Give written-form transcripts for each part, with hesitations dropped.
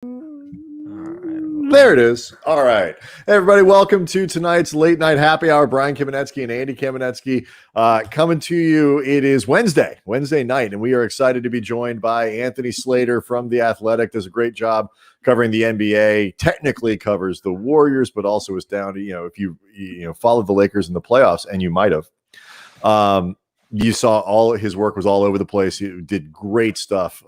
There it is. All right. Hey, everybody, welcome to tonight's late night happy hour. Brian Kamenetzky and Andy Kamenetzky coming to you. It is Wednesday night, and we are excited to be joined by Anthony Slater from The Athletic. Does a great job covering the NBA, technically covers the Warriors, but also is down to, if you followed the Lakers in the playoffs, and you might have, you saw all his work was all over the place. He did great stuff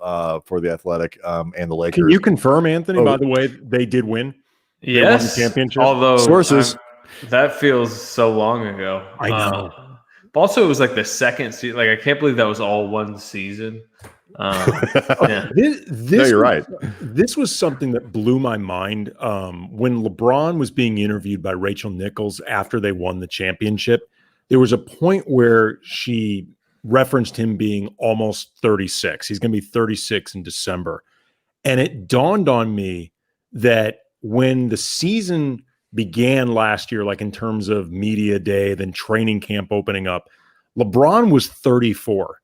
for The Athletic and the Lakers. Can you confirm, Anthony, by the way, they did win? Yes. They won the championship? Although sources. That feels so long ago. I know. But also, it was like the second season. Like, I can't believe that was all one season. Yeah. No, you're right. This was something that blew my mind. When LeBron was being interviewed by Rachel Nichols after they won the championship, there was a point where she referenced him being almost 36. He's going to be 36 in December. And it dawned on me that when the season began last year, like in terms of media day, then training camp opening up, LeBron was 34.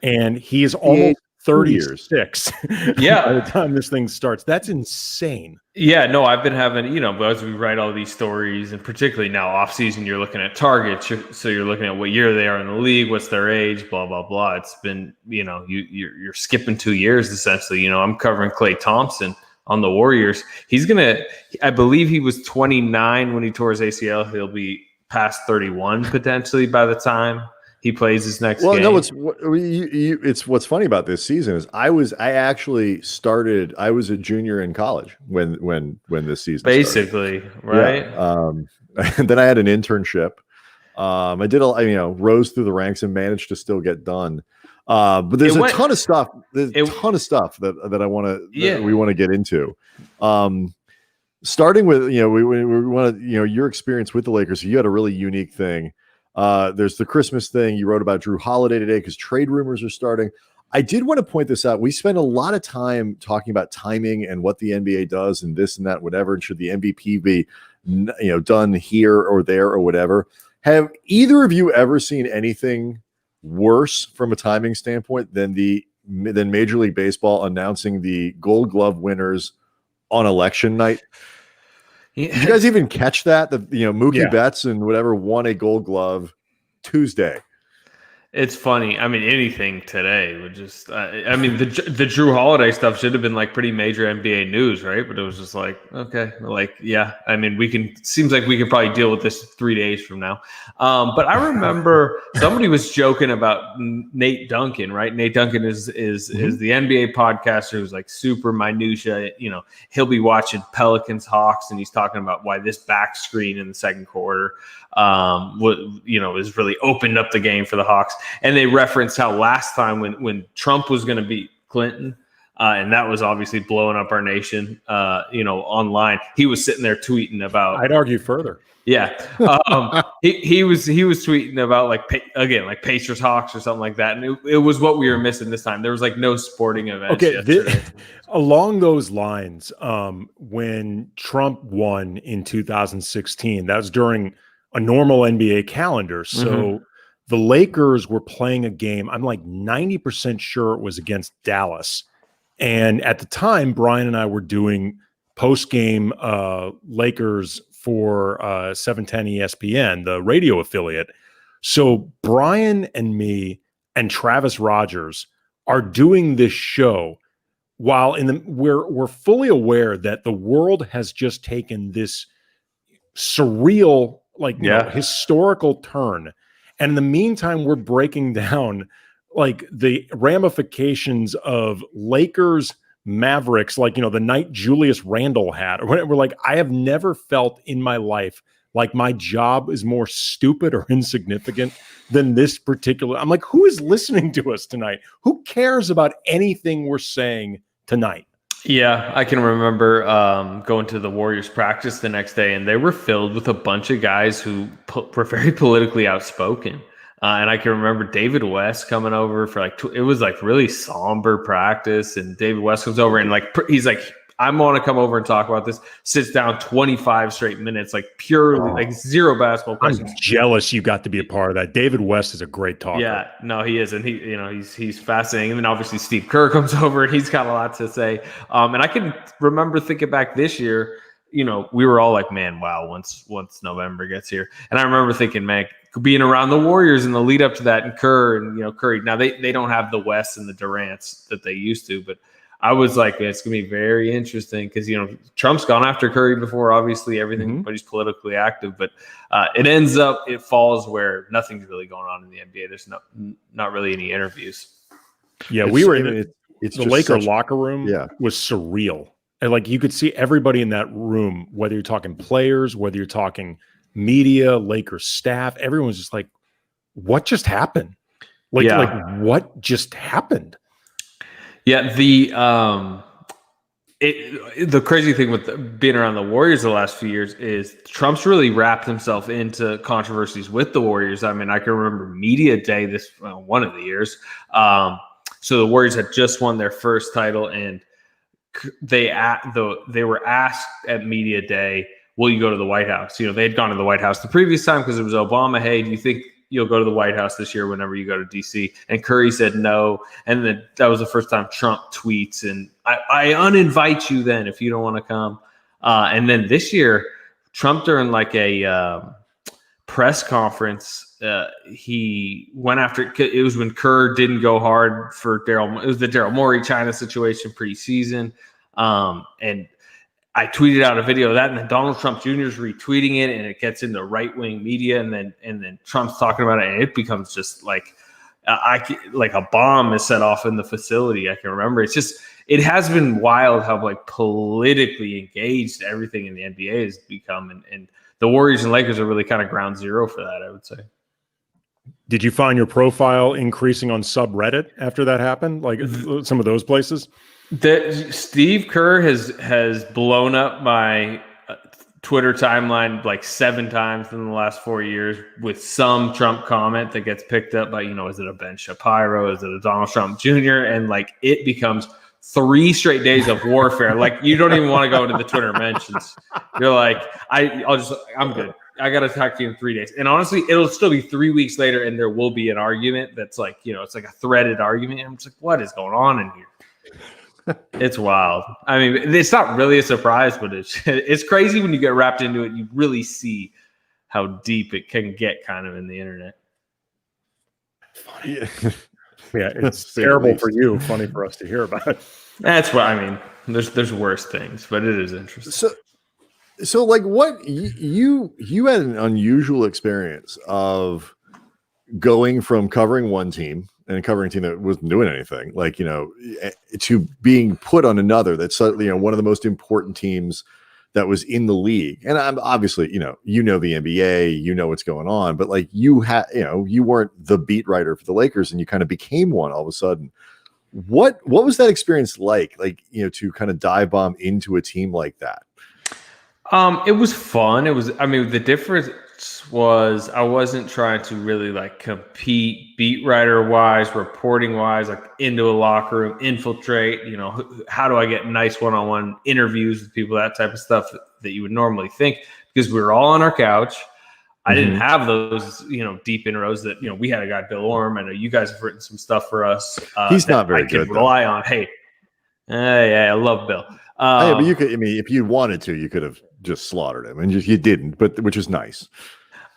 And he is almost 36 yeah. by the time this thing starts. That's insane. Yeah, no, I've been having, as we write all these stories, and particularly now off season, you're looking at targets. So you're looking at what year they are in the league, what's their age, blah, blah, blah. It's been, you're skipping 2 years essentially. I'm covering Klay Thompson on the Warriors. I believe he was 29 when he tore his ACL. He'll be past 31 potentially by the time he plays his next game. No, it's what's funny about this season is I was a junior in college when this season basically started. Right. Yeah. And then I had an internship. I did rose through the ranks and managed to still get done. But there's a ton of stuff. There's a ton of stuff that I want to we want to get into. Starting with we want to your experience with the Lakers. You had a really unique thing. There's the Christmas thing. You wrote about Drew Holiday today because trade rumors are starting. I did want to point this out. We spend a lot of time talking about timing and what the NBA does and this and that, whatever. And should the MVP be, done here or there or whatever? Have either of you ever seen anything worse from a timing standpoint than Major League Baseball announcing the Gold Glove winners on election night? Yeah. Did you guys even catch that? Mookie Betts and whatever won a Gold Glove Tuesday. It's funny. I mean, anything today would just. The Drew Holiday stuff should have been like pretty major NBA news, right? But it was just like, okay, yeah. I mean, seems like we could probably deal with this 3 days from now. But I remember somebody was joking about Nate Duncan, right? Nate Duncan is the NBA podcaster who's like super minutia. He'll be watching Pelicans Hawks, and he's talking about why this back screen in the second quarter, has really opened up the game for the Hawks. And they referenced how last time when Trump was going to beat Clinton, and that was obviously blowing up our nation, online, he was sitting there tweeting about. I'd argue further. Yeah. He was tweeting about like Pacers Hawks or something like that. And it was what we were missing this time. There was like no sporting events. Okay. Along those lines, when Trump won in 2016, that was during a normal NBA calendar. So the Lakers were playing a game. I'm like 90% sure it was against Dallas. And at the time, Brian and I were doing post-game Lakers for 710 ESPN, the radio affiliate. So Brian and me and Travis Rogers are doing this show while we're fully aware that the world has just taken this surreal, historical turn. And in the meantime, we're breaking down like the ramifications of Lakers Mavericks, the night Julius Randle had, or whatever. Like, I have never felt in my life like my job is more stupid or insignificant than this particular. I'm like, who is listening to us tonight? Who cares about anything we're saying tonight? Yeah, I can remember going to the Warriors practice the next day, and they were filled with a bunch of guys who were very politically outspoken. And I can remember David West coming over for it was like really somber practice. And David West comes over and he's like, I want to come over and talk about this. Sits down 25 straight minutes, like purely like zero basketball questions. I'm jealous you got to be a part of that. David West is a great talker. Yeah, no, he is, and he's fascinating. And then obviously Steve Kerr comes over, and he's got a lot to say. And I can remember thinking back this year, we were all like, man, wow, once November gets here. And I remember thinking, man, being around the Warriors in the lead up to that, and Kerr and Curry. Now they don't have the West and the Durants that they used to, but I was like, it's gonna be very interesting because Trump's gone after Curry before, obviously everything, but he's politically active. But it falls where nothing's really going on in the NBA. There's not really any interviews. Yeah, we were in the Laker locker room. Yeah, was surreal. And like you could see everybody in that room, whether you're talking players, whether you're talking media, Lakers staff, everyone's just like, what just happened? Like what just happened? Yeah, the crazy thing with being around the Warriors the last few years is Trump's really wrapped himself into controversies with the Warriors. I mean, I can remember media day one of the years. So the Warriors had just won their first title, and they were asked at media day, will you go to the White House? They had gone to the White House the previous time because it was Obama. Hey, do you think you'll go to the White House this year whenever you go to DC? And Curry said no. And then that was the first time Trump tweets, and I uninvite you then if you don't want to come. And then this year, Trump during like a press conference, he went after, it was when Kerr didn't go hard for Daryl. It was the Daryl Morey China situation preseason. And I tweeted out a video of that, and then Donald Trump Jr. is retweeting it, and it gets into right-wing media, and then Trump's talking about it, and it becomes just like a bomb is set off in the facility. I can remember. It has been wild how like politically engaged everything in the NBA has become, and the Warriors and Lakers are really kind of ground zero for that, I would say. Did you find your profile increasing on subreddit after that happened? Like some of those places? Steve Kerr has blown up my Twitter timeline like 7 times in the last 4 years with some Trump comment that gets picked up by, is it a Ben Shapiro? Is it a Donald Trump Jr.? And like it becomes 3 straight days of warfare. Like you don't even want to go into the Twitter mentions. You're like, I'm good. I got to talk to you in 3 days. And honestly, it'll still be 3 weeks later and there will be an argument that's like, it's like a threaded argument. And I'm just like, what is going on in here? It's wild. I mean, it's not really a surprise, but it's crazy when you get wrapped into it. You really see how deep it can get kind of in the internet. Yeah, it's terrible for you. Funny for us to hear about. That's what I mean. There's worse things, but it is interesting. So like what you had an unusual experience of going from covering one team and covering a team that wasn't doing anything, like, to being put on another that's, one of the most important teams that was in the league. And I'm obviously, the NBA, what's going on, but like you weren't the beat writer for the Lakers and you kind of became one all of a sudden. What was that experience like, to kind of dive bomb into a team like that? It was fun. The difference was I wasn't trying to really like compete beat writer wise, reporting wise, like into a locker room, infiltrate, how do I get nice one-on-one interviews with people, that type of stuff that you would normally think, because we were all on our couch. I didn't have those, deep inroads that, we had a guy, Bill Orm. I know you guys have written some stuff for us. He's not very good. I could rely on. Hey, yeah, I love Bill. But you could, if you wanted to, you could have just slaughtered him, and you didn't, but which is nice.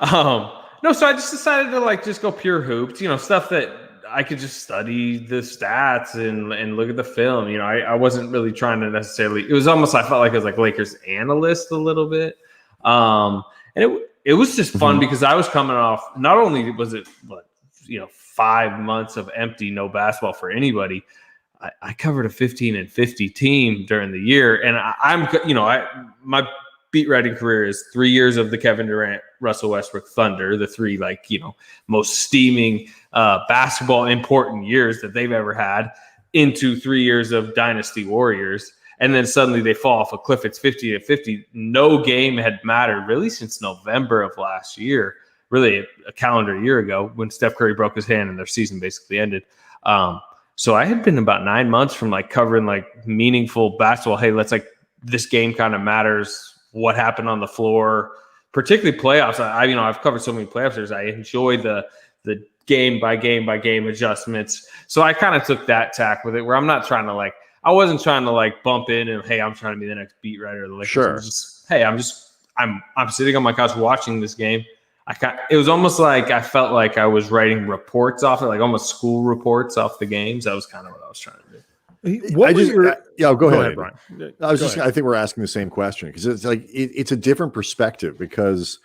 No, so I just decided to just go pure hoops, stuff that I could just study the stats and look at the film. I wasn't really trying to necessarily. It was almost, I felt like I was like Lakers analyst a little bit, and it was just fun because I was coming off. Not only was it 5 months of empty, no basketball for anybody. I covered a 15-50 team during the year, and my beat writing career is 3 years of the Kevin Durant, Russell Westbrook Thunder, the 3 most steaming basketball important years that they've ever had, into 3 years of Dynasty Warriors, and then suddenly they fall off a cliff. It's 50-50. No game had mattered really since November of last year, really a calendar year ago when Steph Curry broke his hand and their season basically ended. So I had been about 9 months from covering meaningful basketball. Hey, let's this game kind of matters. What happened on the floor, particularly playoffs. I've covered so many playoff series. I enjoy the game by game adjustments. So I kind of took that tack with it, where I'm not trying to I wasn't trying to bump in and, hey, I'm trying to be the next beat writer of the Lakers. Sure. It was just, hey, I'm sitting on my couch watching this game. It was almost like I felt like I was writing reports off it, like almost school reports off the games. That was kind of what I was trying to do. Go ahead, Brian. I think we're asking the same question, because it's it's a different perspective, because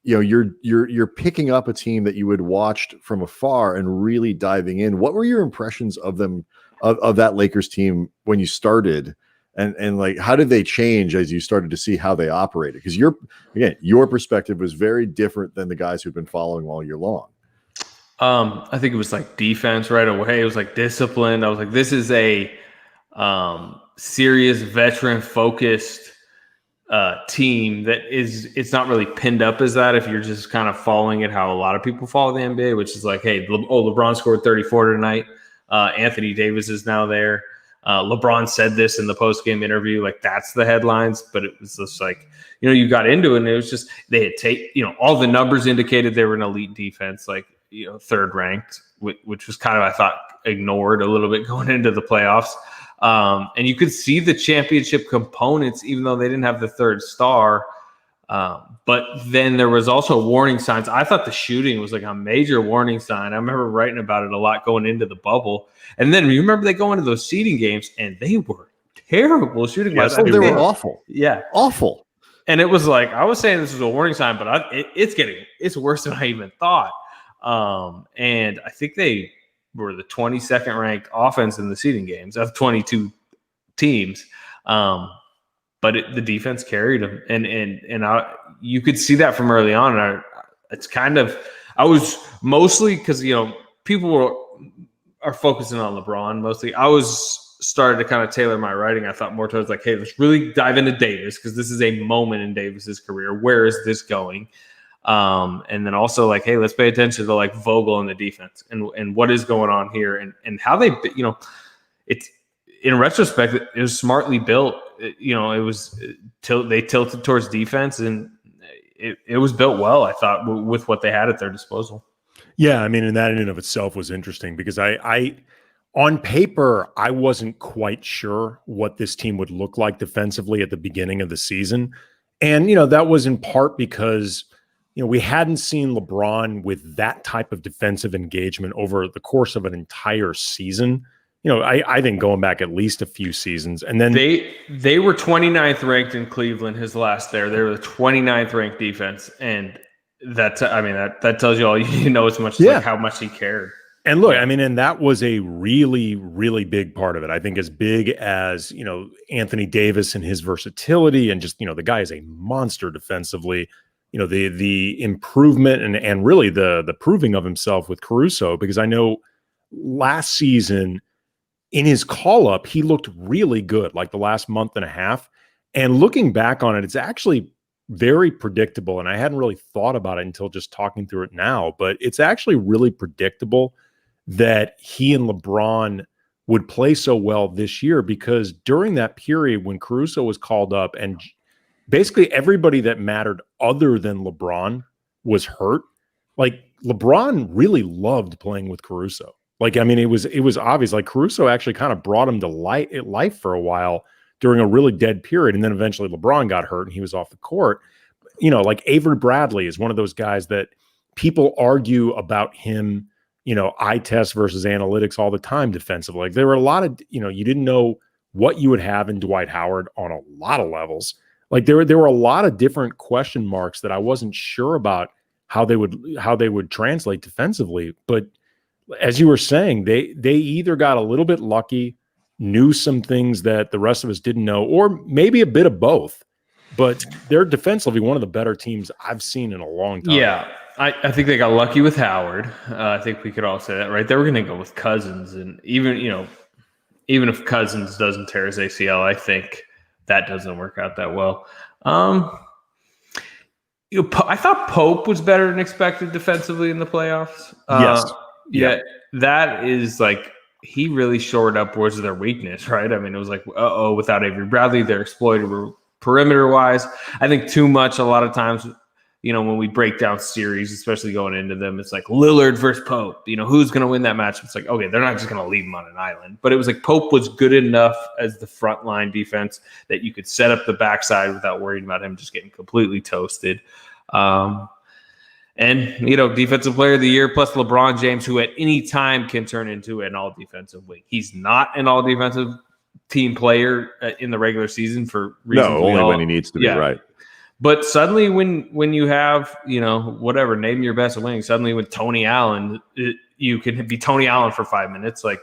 you're picking up a team that you had watched from afar and really diving in. What were your impressions of them, of that Lakers team when you started, and how did they change as you started to see how they operated? Because your perspective was very different than the guys who've been following all year long. I think it was defense right away. It was disciplined. I was this is a serious veteran focused team that it's not really pinned up as that if you're just kind of following it how a lot of people follow the NBA, which is hey, LeBron scored 34 tonight. Anthony Davis is now there. LeBron said this in the post-game interview, that's the headlines, but it was just you got into it and it was just, they had all the numbers indicated they were an elite defense, third ranked, which was kind of, I thought, ignored a little bit going into the playoffs. And you could see the championship components, even though they didn't have the third star. But then there was also warning signs. I thought the shooting was a major warning sign. I remember writing about it a lot going into the bubble. And then you remember they go into those seeding games and they were terrible shooting. Yes, they were awful. Yeah. Awful. And it was I was saying this was a warning sign, but it's worse than I even thought. And I think they were the 22nd ranked offense in the seeding games of 22 teams. But the defense carried them, and you could see that from early on. And I was mostly, because people are focusing on LeBron mostly. I was started to kind of tailor my writing. I thought more towards hey, let's really dive into Davis, because this is a moment in Davis's career. Where is this going? And then also hey, let's pay attention to Vogel and the defense and what is going on here, and how they it's. In retrospect, it was smartly built. It was they tilted towards defense, and it was built well, I thought, with what they had at their disposal. Yeah, I mean, and that in and of itself was interesting, because I on paper, I wasn't quite sure what this team would look like defensively at the beginning of the season. And, that was in part because, we hadn't seen LeBron with that type of defensive engagement over the course of an entire season. I think going back at least a few seasons. And then they were 29th ranked in Cleveland his last there. They were the 29th ranked defense. And that tells you all you know, as much as how much he cared. And look, and that was a really, really big part of it. I think as big as, Anthony Davis and his versatility, and just, the guy is a monster defensively, the improvement and really the proving of himself with Caruso, because I know last season, in his call-up, he looked really good, the last month and a half. And looking back on it, it's actually very predictable. And I hadn't really thought about it until just talking through it now. But it's actually really predictable that he and LeBron would play so well this year, because during that period when Caruso was called up and basically everybody that mattered other than LeBron was hurt, LeBron really loved playing with Caruso. It was obvious. Caruso actually kind of brought him to life for a while during a really dead period. And then eventually LeBron got hurt and he was off the court. Avery Bradley is one of those guys that people argue about him, eye test versus analytics all the time defensively. There were a lot of, you didn't know what you would have in Dwight Howard on a lot of levels. There were a lot of different question marks that I wasn't sure about how they would translate defensively. But as you were saying, they either got a little bit lucky, knew some things that the rest of us didn't know, or maybe a bit of both. But they're defensively one of the better teams I've seen in a long time. Yeah, I think they got lucky with Howard. I think we could all say that, right? They were going to go with Cousins, and even if Cousins doesn't tear his ACL, I think that doesn't work out that well. I thought Pope was better than expected defensively in the playoffs. Yes. Yeah, that is he really shored up where's their weakness, right? I mean, it was like, without Avery Bradley, they're exploited perimeter wise. I think too much a lot of times, when we break down series, especially going into them, it's like Lillard versus Pope. Who's going to win that match? It's like, okay, they're not just going to leave him on an island. But it was like Pope was good enough as the front line defense that you could set up the backside without worrying about him just getting completely toasted. And, defensive player of the year plus LeBron James, who at any time can turn into an all-defensive wing. He's not an all-defensive team player in the regular season for reasons. No, only when he needs to be, right. But suddenly when you have, whatever, name your best wing, suddenly with Tony Allen, you can be Tony Allen for 5 minutes. Like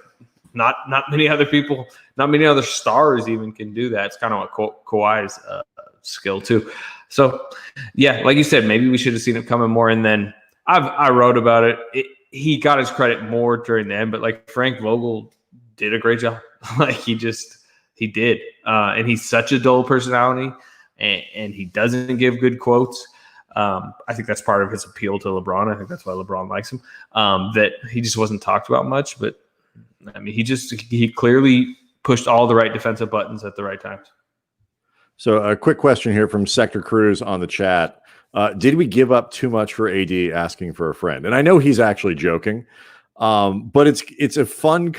not many other people, not many other stars even can do that. It's kind of what Kawhi's skill too. So, yeah, like you said, maybe we should have seen it coming more. And then I wrote about it. He got his credit more during the end, but like Frank Vogel did a great job. Like he did. And he's such a dull personality, and he doesn't give good quotes. I think that's part of his appeal to LeBron. I think that's why LeBron likes him. That he just wasn't talked about much, but I mean, he clearly pushed all the right defensive buttons at the right times. So a quick question here from Sector Cruz on the chat. Did we give up too much for AD asking for a friend? And I know he's actually joking, but it's a funny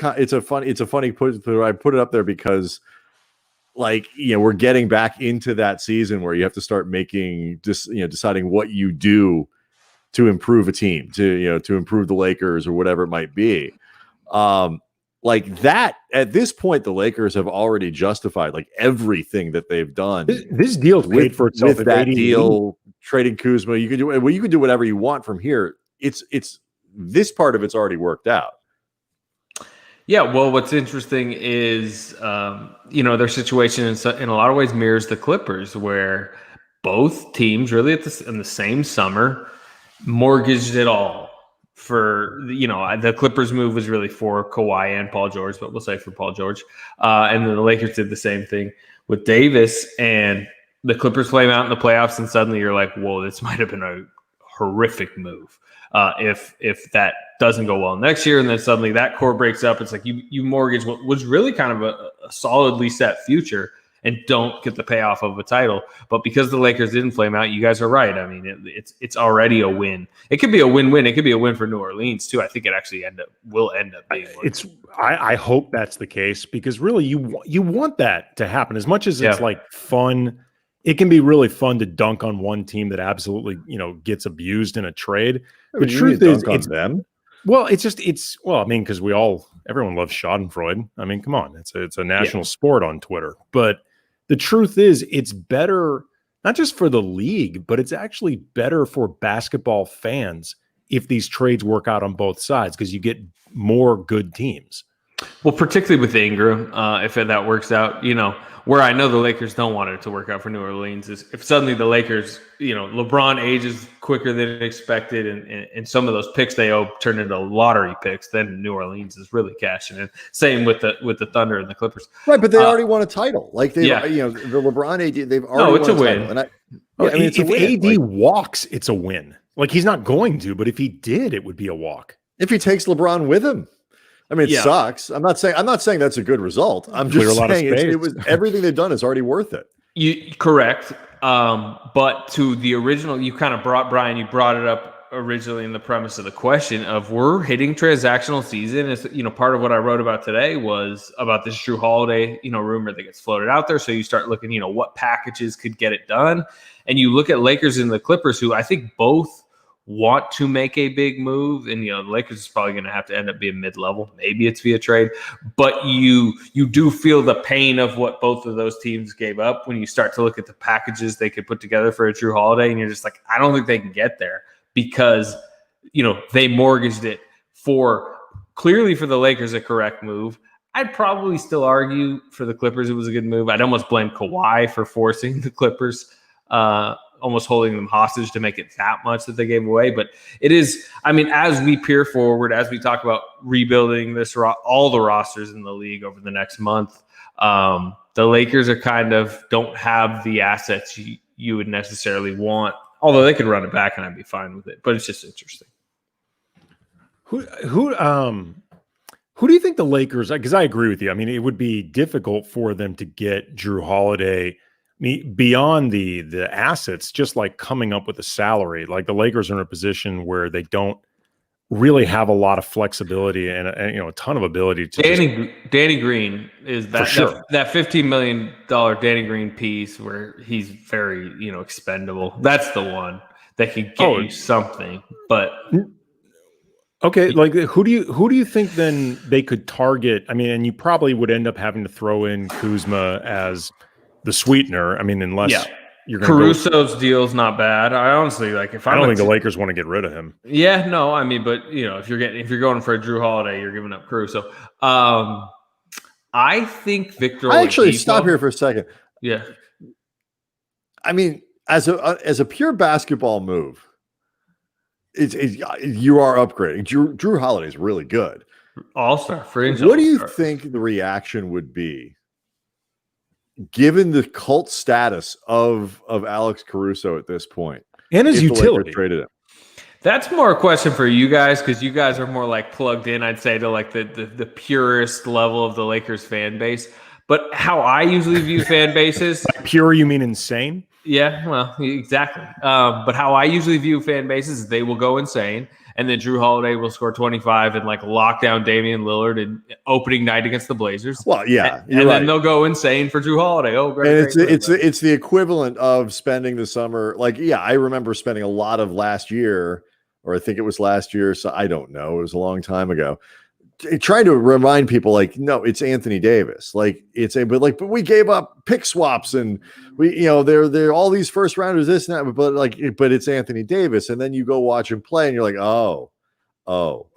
put. I put it up there because, we're getting back into that season where you have to start making deciding what you do to improve a team, to improve the Lakers or whatever it might be. Like that, at this point, the Lakers have already justified everything that they've done. This deal paid for itself. With that deal, trading Kuzma, you can do whatever you want from here. It's this part of it's already worked out. Yeah, well, what's interesting is their situation in a lot of ways mirrors the Clippers, where both teams really in the same summer mortgaged it all. For the Clippers move was really for Kawhi and Paul George, but we'll say for Paul George. And then the Lakers did the same thing with Davis, and the Clippers flame out in the playoffs, and suddenly you're like, whoa, this might have been a horrific move. If that doesn't go well next year, and then suddenly that core breaks up, it's like you mortgage what was really kind of a solidly set future and don't get the payoff of a title. But because the Lakers didn't flame out, you guys are right. I mean, it's already a win. It could be a win-win. It could be a win for New Orleans too. I think it actually will end up being one. I hope that's the case, because really you want that to happen. As much as it's fun, it can be really fun to dunk on one team that absolutely gets abused in a trade. The truth is, it's them. Well, because everyone loves Schadenfreude. I mean, come on, it's a national sport on Twitter. But the truth is, it's better, not just for the league, but it's actually better for basketball fans if these trades work out on both sides, because you get more good teams. Well, particularly with Ingram, if that works out, where I know the Lakers don't want it to work out for New Orleans is if suddenly the Lakers, LeBron ages quicker than expected, and some of those picks they owe turn into lottery picks, then New Orleans is really cashing in. Same with the Thunder and the Clippers. Right, but they already won a title. The LeBron AD, they've already it's won a win. Title. If AD walks, it's a win. He's not going to, but if he did, it would be a walk. If he takes LeBron with him. I mean, it sucks. I'm not saying that's a good result. I'm just saying it was everything they've done is already worth it. Correct. But to the original, you kind of brought it up originally in the premise of the question of we're hitting transactional season. Is part of what I wrote about today was about this Drew Holiday, rumor that gets floated out there. So you start looking, what packages could get it done. And you look at Lakers and the Clippers, who I think both want to make a big move, and the Lakers is probably going to have to end up being mid-level. Maybe it's via trade, but you do feel the pain of what both of those teams gave up when you start to look at the packages they could put together for a Drew Holiday, and you're just like, I don't think they can get there because they mortgaged it for clearly for the Lakers a correct move. I'd probably still argue for the Clippers it was a good move. I'd almost blame Kawhi for forcing the Clippers, almost holding them hostage to make it that much that they gave away. But it is, I mean, as we peer forward, as we talk about rebuilding all the rosters in the league over the next month, the Lakers are kind of don't have the assets you would necessarily want, although they could run it back and I'd be fine with it. But it's just interesting. Who do you think the Lakers, because I agree with you. I mean, it would be difficult for them to get Drew Holiday. I mean, beyond the assets, just like coming up with a salary. Like the Lakers are in a position where they don't really have a lot of flexibility and a ton of ability to Danny Green is that sure. that $15 million Danny Green piece where he's very expendable. That's the one that can get you something. But okay, like who do you think then they could target? I mean, and you probably would end up having to throw in Kuzma as the sweetener. I mean, unless you're going Caruso's deal's not bad. I honestly if I don't think the Lakers want to get rid of him. Yeah, no, I mean, but if you're going for a Drew Holiday, you're giving up Caruso. I think Victor. I actually stop here for a second. Yeah, I mean, as a pure basketball move, you are upgrading. Drew Holiday is really good. All-star, fringe. What do you think the reaction would be, given the cult status of Alex Caruso at this point, and his utility? Traded him. That's more a question for you guys, because you guys are more plugged in, I'd say, to the purest level of the Lakers fan base. But how I usually view fan bases, pure, you mean insane? Yeah, well, exactly. But how I usually view fan bases is they will go insane, and then Drew Holiday will score 25 and lock down Damian Lillard in opening night against the Blazers. Well, yeah, and then they'll go insane for Drew Holiday. Oh, great! And it's the equivalent of spending the summer. I remember spending a lot of last year, or I think it was last year. So I don't know. It was a long time ago. Trying to remind people, no, it's Anthony Davis. But we gave up pick swaps and we, they're all these first rounders, this and that, but it's Anthony Davis. And then you go watch him play and you're like, oh,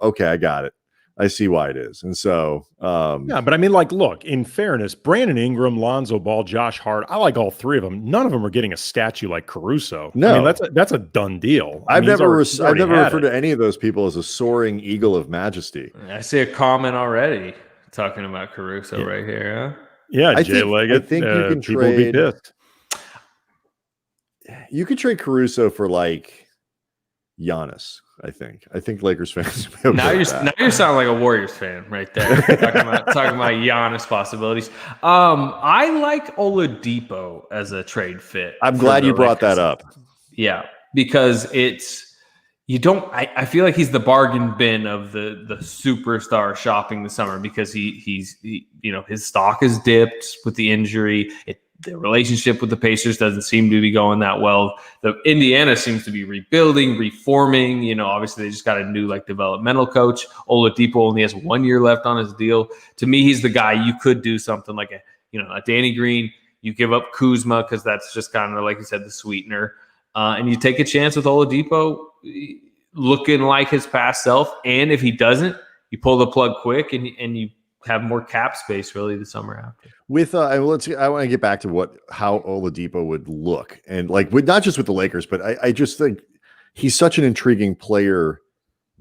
okay, I got it. I see why it is. And so, yeah, but I mean, look, in fairness, Brandon Ingram, Lonzo Ball, Josh Hart, I like all three of them. None of them are getting a statue like Caruso. No, I mean, that's a done deal. I've never referred to any of those people as a soaring eagle of majesty. I see a comment already talking about Caruso right here. Huh? Yeah, Jay Leggett. I think you can people trade. Be pissed. You could trade Caruso for Giannis. I think Lakers fans. Now you're sounding like a Warriors fan right there. talking about Giannis possibilities. I like Oladipo as a trade fit. I'm glad you brought that up. Yeah, because I feel like he's the bargain bin of the superstar shopping this summer, because he's his stock is dipped with the injury. The relationship with the Pacers doesn't seem to be going that well. The Indiana seems to be rebuilding, reforming. Obviously they just got a new developmental coach. Oladipo only has 1 year left on his deal. To me, he's the guy you could do something like a Danny Green. You give up Kuzma because that's just kind of, like you said, the sweetener, and you take a chance with Oladipo looking like his past self. And if he doesn't, you pull the plug quick and you have more cap space really the summer after. With I want to get back to how Oladipo would look, and not just with the Lakers, but I just think he's such an intriguing player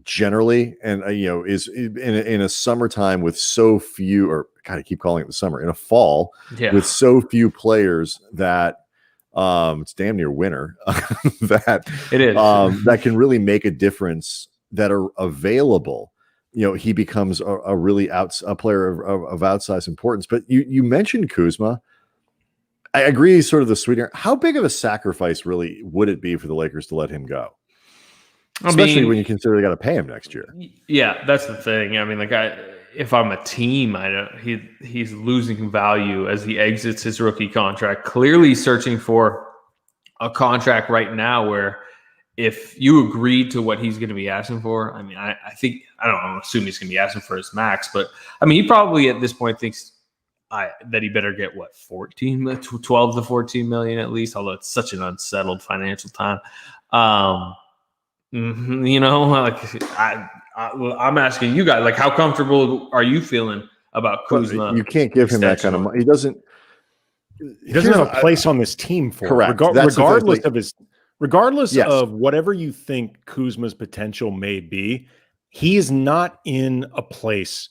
generally, and is in a summertime with so few, or God, I keep calling it the summer, in a fall with so few players that it's damn near winter that it is that can really make a difference, that are available. He becomes a really a player of outsized importance. But you mentioned Kuzma. I agree, he's sort of the sweetener. How big of a sacrifice really would it be for the Lakers to let him go? Especially when you consider they got to pay him next year. Yeah, that's the thing. I mean, if I'm a team, he's losing value as he exits his rookie contract. Clearly searching for a contract right now where, if you agreed to what he's going to be asking for, I mean, I think, I don't assume he's going to be asking for his max, but I mean, he probably at this point thinks that he better get 12 to 14 million at least, although it's such an unsettled financial time. I'm asking you guys, how comfortable are you feeling about Kuzma? You can't give him that kind of money. He doesn't have a place on this team for correct. Regardless of whatever you think Kuzma's potential may be, he is not in a place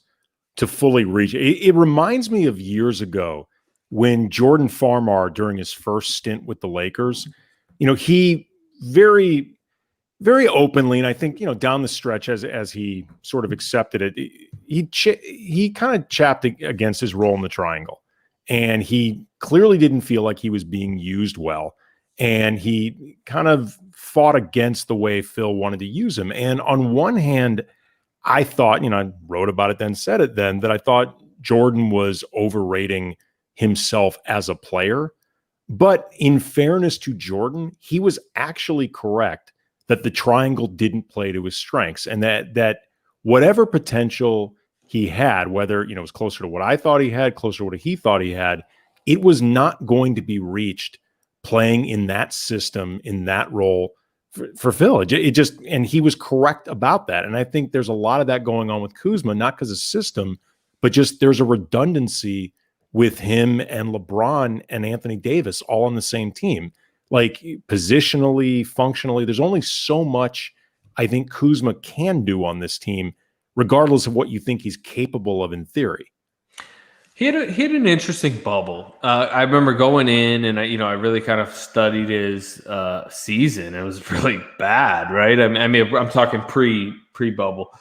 to fully reach. It reminds me of years ago when Jordan Farmar, during his first stint with the Lakers, he very very openly, and I think down the stretch as he sort of accepted it, he kind of chapped against his role in the triangle, and he clearly didn't feel like he was being used well, and he kind of fought against the way Phil wanted to use him. And on one hand, I thought, I wrote about it then, said it then, that I thought Jordan was overrating himself as a player. But in fairness to Jordan, he was actually correct that the triangle didn't play to his strengths, and that whatever potential he had, whether it was closer to what I thought he had, closer to what he thought he had, it was not going to be reached playing in that system, in that role for Phil. It just, and he was correct about that. And I think there's a lot of that going on with Kuzma, not because of system, but just there's a redundancy with him and LeBron and Anthony Davis all on the same team. Like positionally, functionally, there's only so much I think Kuzma can do on this team, regardless of what you think he's capable of in theory. He had an interesting bubble. I remember going in and I really kind of studied his season. It was really bad, right? I mean, I'm talking pre-bubble.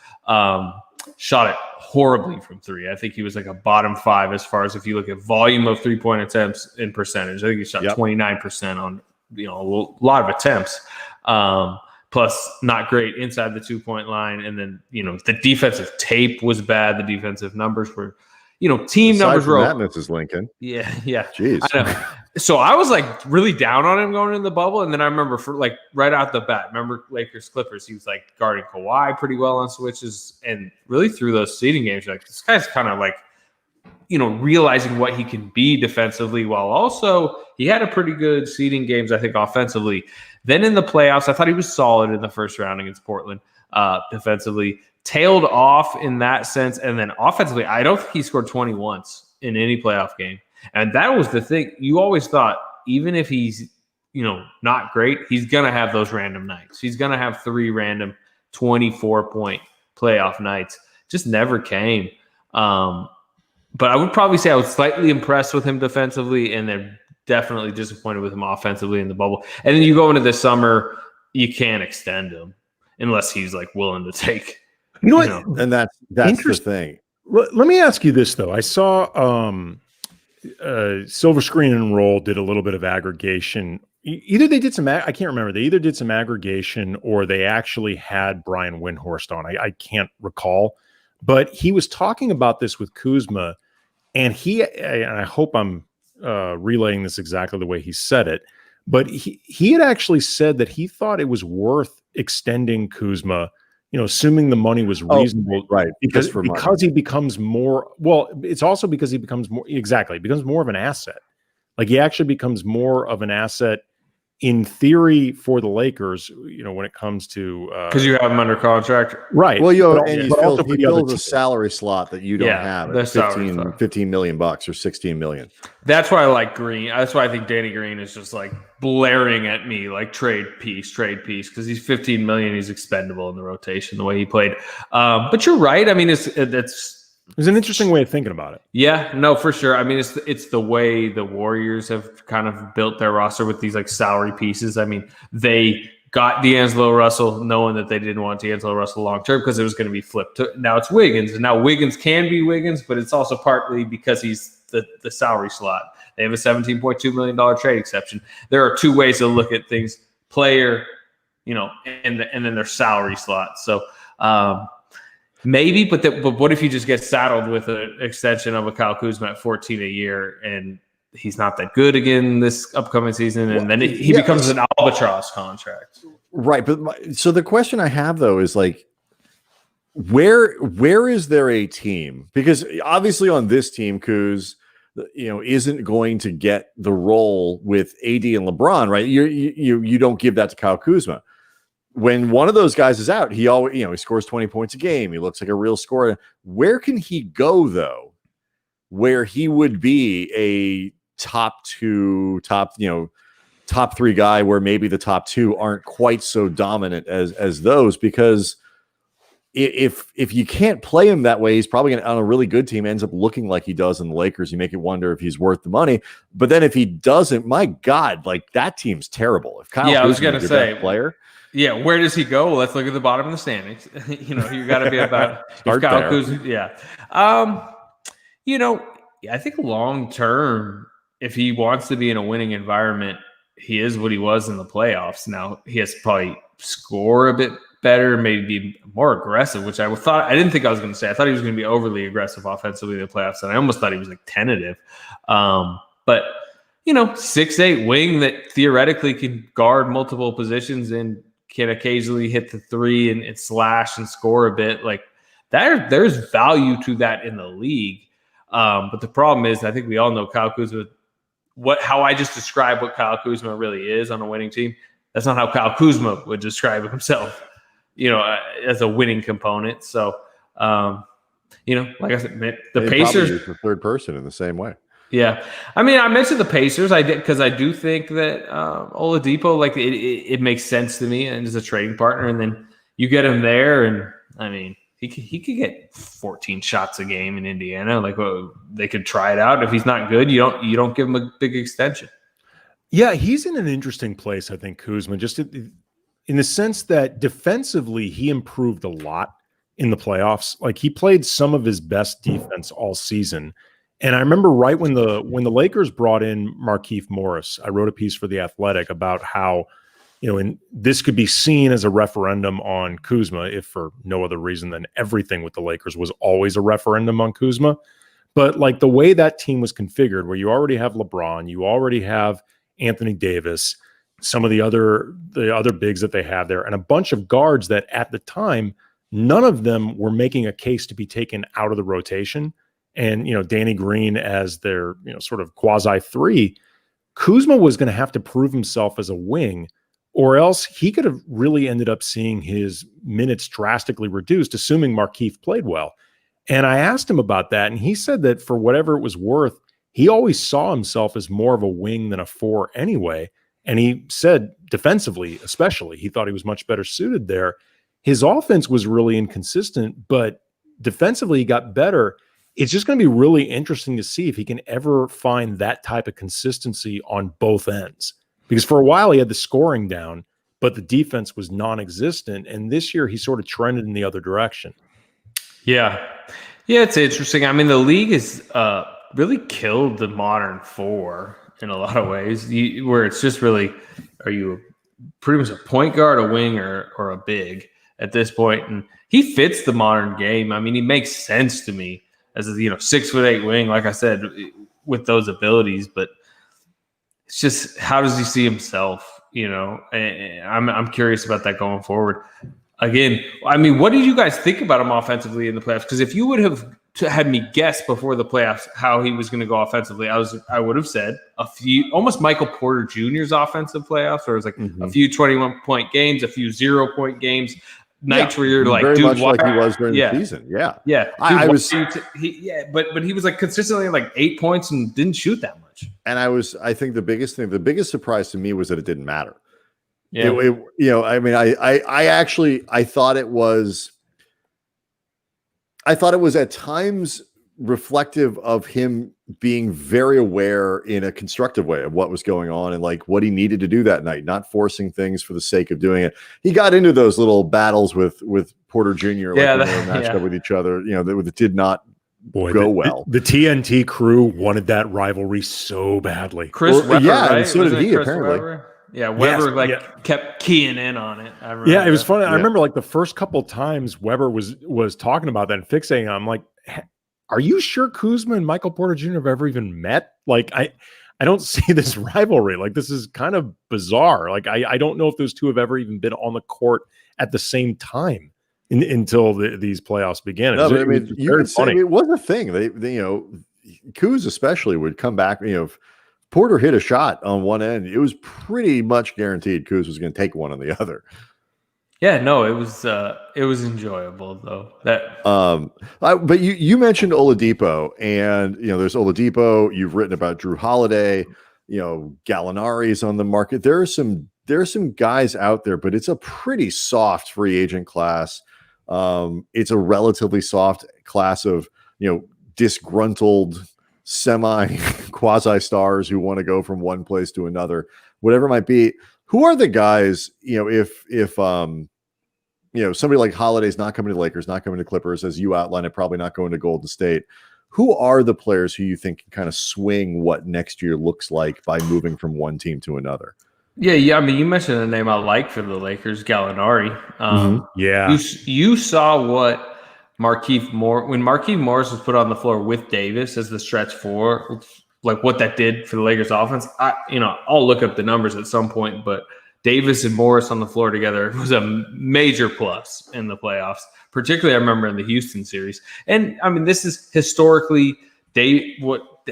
Shot it horribly from three. I think he was like a bottom 5 as far as if you look at volume of 3-point attempts in percentage. I think he shot 29% on a lot of attempts. Plus not great inside the 2-point line. And then, the defensive tape was bad. The defensive numbers were, team Aside numbers were that, Mrs. Lincoln. Yeah. Jeez. I know. So I was like really down on him going in the bubble. And then I remember for like right out the bat, Lakers Clippers, he was like guarding Kawhi pretty well on switches. And really through those seeding games, like this guy's kind of like, realizing what he can be defensively, while also he had a pretty good seeding games, I think, offensively. Then in the playoffs, I thought he was solid in the first round against Portland defensively, tailed off in that sense. And then offensively, I don't think he scored 20 once in any playoff game. And that was the thing. You always thought, even if he's, not great, he's going to have those random nights. He's going to have 3 random 24-point playoff nights. Just never came. But I would probably say I was slightly impressed with him defensively, and then definitely disappointed with him offensively in the bubble. And then you go into the summer, you can't extend him unless he's like willing to take. And that's the thing. Let me ask you this though. I saw Silver Screen and Roll did a little bit of aggregation. Either they did some, I can't remember. They either did some aggregation or they actually had Brian Windhorst on. I can't recall, but he was talking about this with Kuzma, and I hope I'm relaying this exactly the way he said it, but he had actually said that he thought it was worth extending Kuzma, assuming the money was reasonable, right? Because he becomes more. Well, it's also because he becomes more of an asset. Like he actually becomes more of an asset in theory for the Lakers, when it comes to because you have him under contract, right? Well, he fills a team. Salary slot that you don't have. At 15 million bucks or 16 million. That's why I like Green. That's why I think Danny Green is just like blaring at me like trade piece, because he's 15 million. He's expendable in the rotation the way he played. But you're right. I mean, it's an interesting way of thinking about it. Yeah, no, for sure. I mean, it's the way the Warriors have kind of built their roster with these like salary pieces. I mean, they got D'Angelo Russell knowing that they didn't want D'Angelo Russell long term because it was going to be flipped. Now it's Wiggins, and now Wiggins can be Wiggins, but it's also partly because he's the salary slot. They have a $17.2 million trade exception. There are 2 ways to look at things: player, and then their salary slot. So. Maybe, but what if you just get saddled with an extension of a Kyle Kuzma at 14 a year, and he's not that good again this upcoming season, and then he becomes an albatross contract, right? But so the question I have though is like, where is there a team? Because obviously on this team, Kuz, isn't going to get the role with AD and LeBron, right? You don't give that to Kyle Kuzma. When one of those guys is out, he always, he scores 20 points a game. He looks like a real scorer. Where can he go though, where he would be a top 3 guy, where maybe the top 2 aren't quite so dominant as those? Because if you can't play him that way, he's probably going to, on a really good team, ends up looking like he does in the Lakers. You make it wonder if he's worth the money. But then if he doesn't, my God, like that team's terrible. If Kyle, I was going to say, player, where does he go? Well, let's look at the bottom of the standings. You got to be about if Kyle Kuzma. I think long term, if he wants to be in a winning environment, he is what he was in the playoffs. Now he has to probably score a bit better, maybe be more aggressive, which I didn't think I was going to say. I thought he was going to be overly aggressive offensively in the playoffs, and I almost thought he was like tentative. But 6'8" wing that theoretically can guard multiple positions and can occasionally hit the three and slash and score a bit. Like there's value to that in the league. But the problem is, I think we all know Kyle Kuzma. How I just described what Kyle Kuzma really is on a winning team. That's not how Kyle Kuzma would describe himself, as a winning component. So, like I said, the Pacers is the third person in the same way. Yeah. I mean, I mentioned the Pacers. I did because I do think that Oladipo, like it makes sense to me and as a trading partner. And then you get him there, and I mean, he could get 14 shots a game in Indiana. Like they could try it out. If he's not good, you don't give him a big extension. Yeah, he's in an interesting place, I think, Kuzma, just in the sense that defensively he improved a lot in the playoffs. Like he played some of his best defense all season. And I remember right when the Lakers brought in Markieff Morris, I wrote a piece for The Athletic about how, and this could be seen as a referendum on Kuzma, if for no other reason than everything with the Lakers was always a referendum on Kuzma. But like the way that team was configured, where you already have LeBron, you already have Anthony Davis, some of the other bigs that they have there, and a bunch of guards that at the time, none of them were making a case to be taken out of the rotation. And, Danny Green as their, sort of quasi three, Kuzma was going to have to prove himself as a wing, or else he could have really ended up seeing his minutes drastically reduced, assuming Markieff played well. And I asked him about that, and he said that for whatever it was worth, he always saw himself as more of a wing than a four anyway. And he said defensively, especially, he thought he was much better suited there. His offense was really inconsistent, but defensively he got better. It's just going to be really interesting to see if he can ever find that type of consistency on both ends. Because for a while he had the scoring down, but the defense was non-existent. And this year he sort of trended in the other direction. Yeah. Yeah, it's interesting. I mean, the league has really killed the modern four in a lot of ways, where it's just really, are you pretty much a point guard, a wing, or a big at this point? And he fits the modern game. I mean, he makes sense to me as a 6'8" wing, like I said, with those abilities. But it's just, how does he see himself? And I'm curious about that going forward. Again, I mean, what did you guys think about him offensively in the playoffs? Because if you would have had me guess before the playoffs how he was going to go offensively, I would have said a few, almost Michael Porter Jr.'s offensive playoffs, where it was like a few 21-point games, a few 0-point games. Nights where you're like, very dude, much like he was during the season. Yeah. Dude, I was, but he was like consistently like 8 points and didn't shoot that much. And I think the biggest surprise to me was that it didn't matter. Yeah. I mean, I thought it was at times reflective of him being very aware in a constructive way of what was going on and like what he needed to do that night, not forcing things for the sake of doing it. He got into those little battles with Porter Jr. When they matched up with each other, that did not go well. The TNT crew wanted that rivalry so badly. Chris Webber, right? And so did he, apparently. Webber? Yeah, Weber kept keying in on it. It was funny. Yeah. I remember like the first couple of times Weber was talking about that and fixating on. I'm like, are you sure Kuzma and Michael Porter Jr. have ever even met? Like, I don't see this rivalry. Like, this is kind of bizarre. Like, I don't know if those two have ever even been on the court at the same time until these playoffs began. No, but I mean, you could say it was a thing. They Kuz especially would come back. If Porter hit a shot on one end, it was pretty much guaranteed Kuz was going to take one on the other. Yeah, no, it was enjoyable though. But you mentioned Oladipo, and there's Oladipo. You've written about Drew Holiday. Gallinari's on the market. There are some guys out there, but it's a pretty soft free agent class. It's a relatively soft class of, disgruntled semi quasi stars who want to go from one place to another, whatever it might be. Who are the guys, if somebody like Holiday's not coming to Lakers, not coming to Clippers, as you outlined, it probably not going to Golden State. Who are the players who you think can kind of swing what next year looks like by moving from one team to another? Yeah. I mean, you mentioned a name I like for the Lakers, Gallinari. Yeah. You saw what when Markieff Morris was put on the floor with Davis as the stretch four, like what that did for the Lakers offense. I'll look up the numbers at some point, but Davis and Morris on the floor together was a major plus in the playoffs. Particularly, I remember in the Houston series. And I mean, this is historically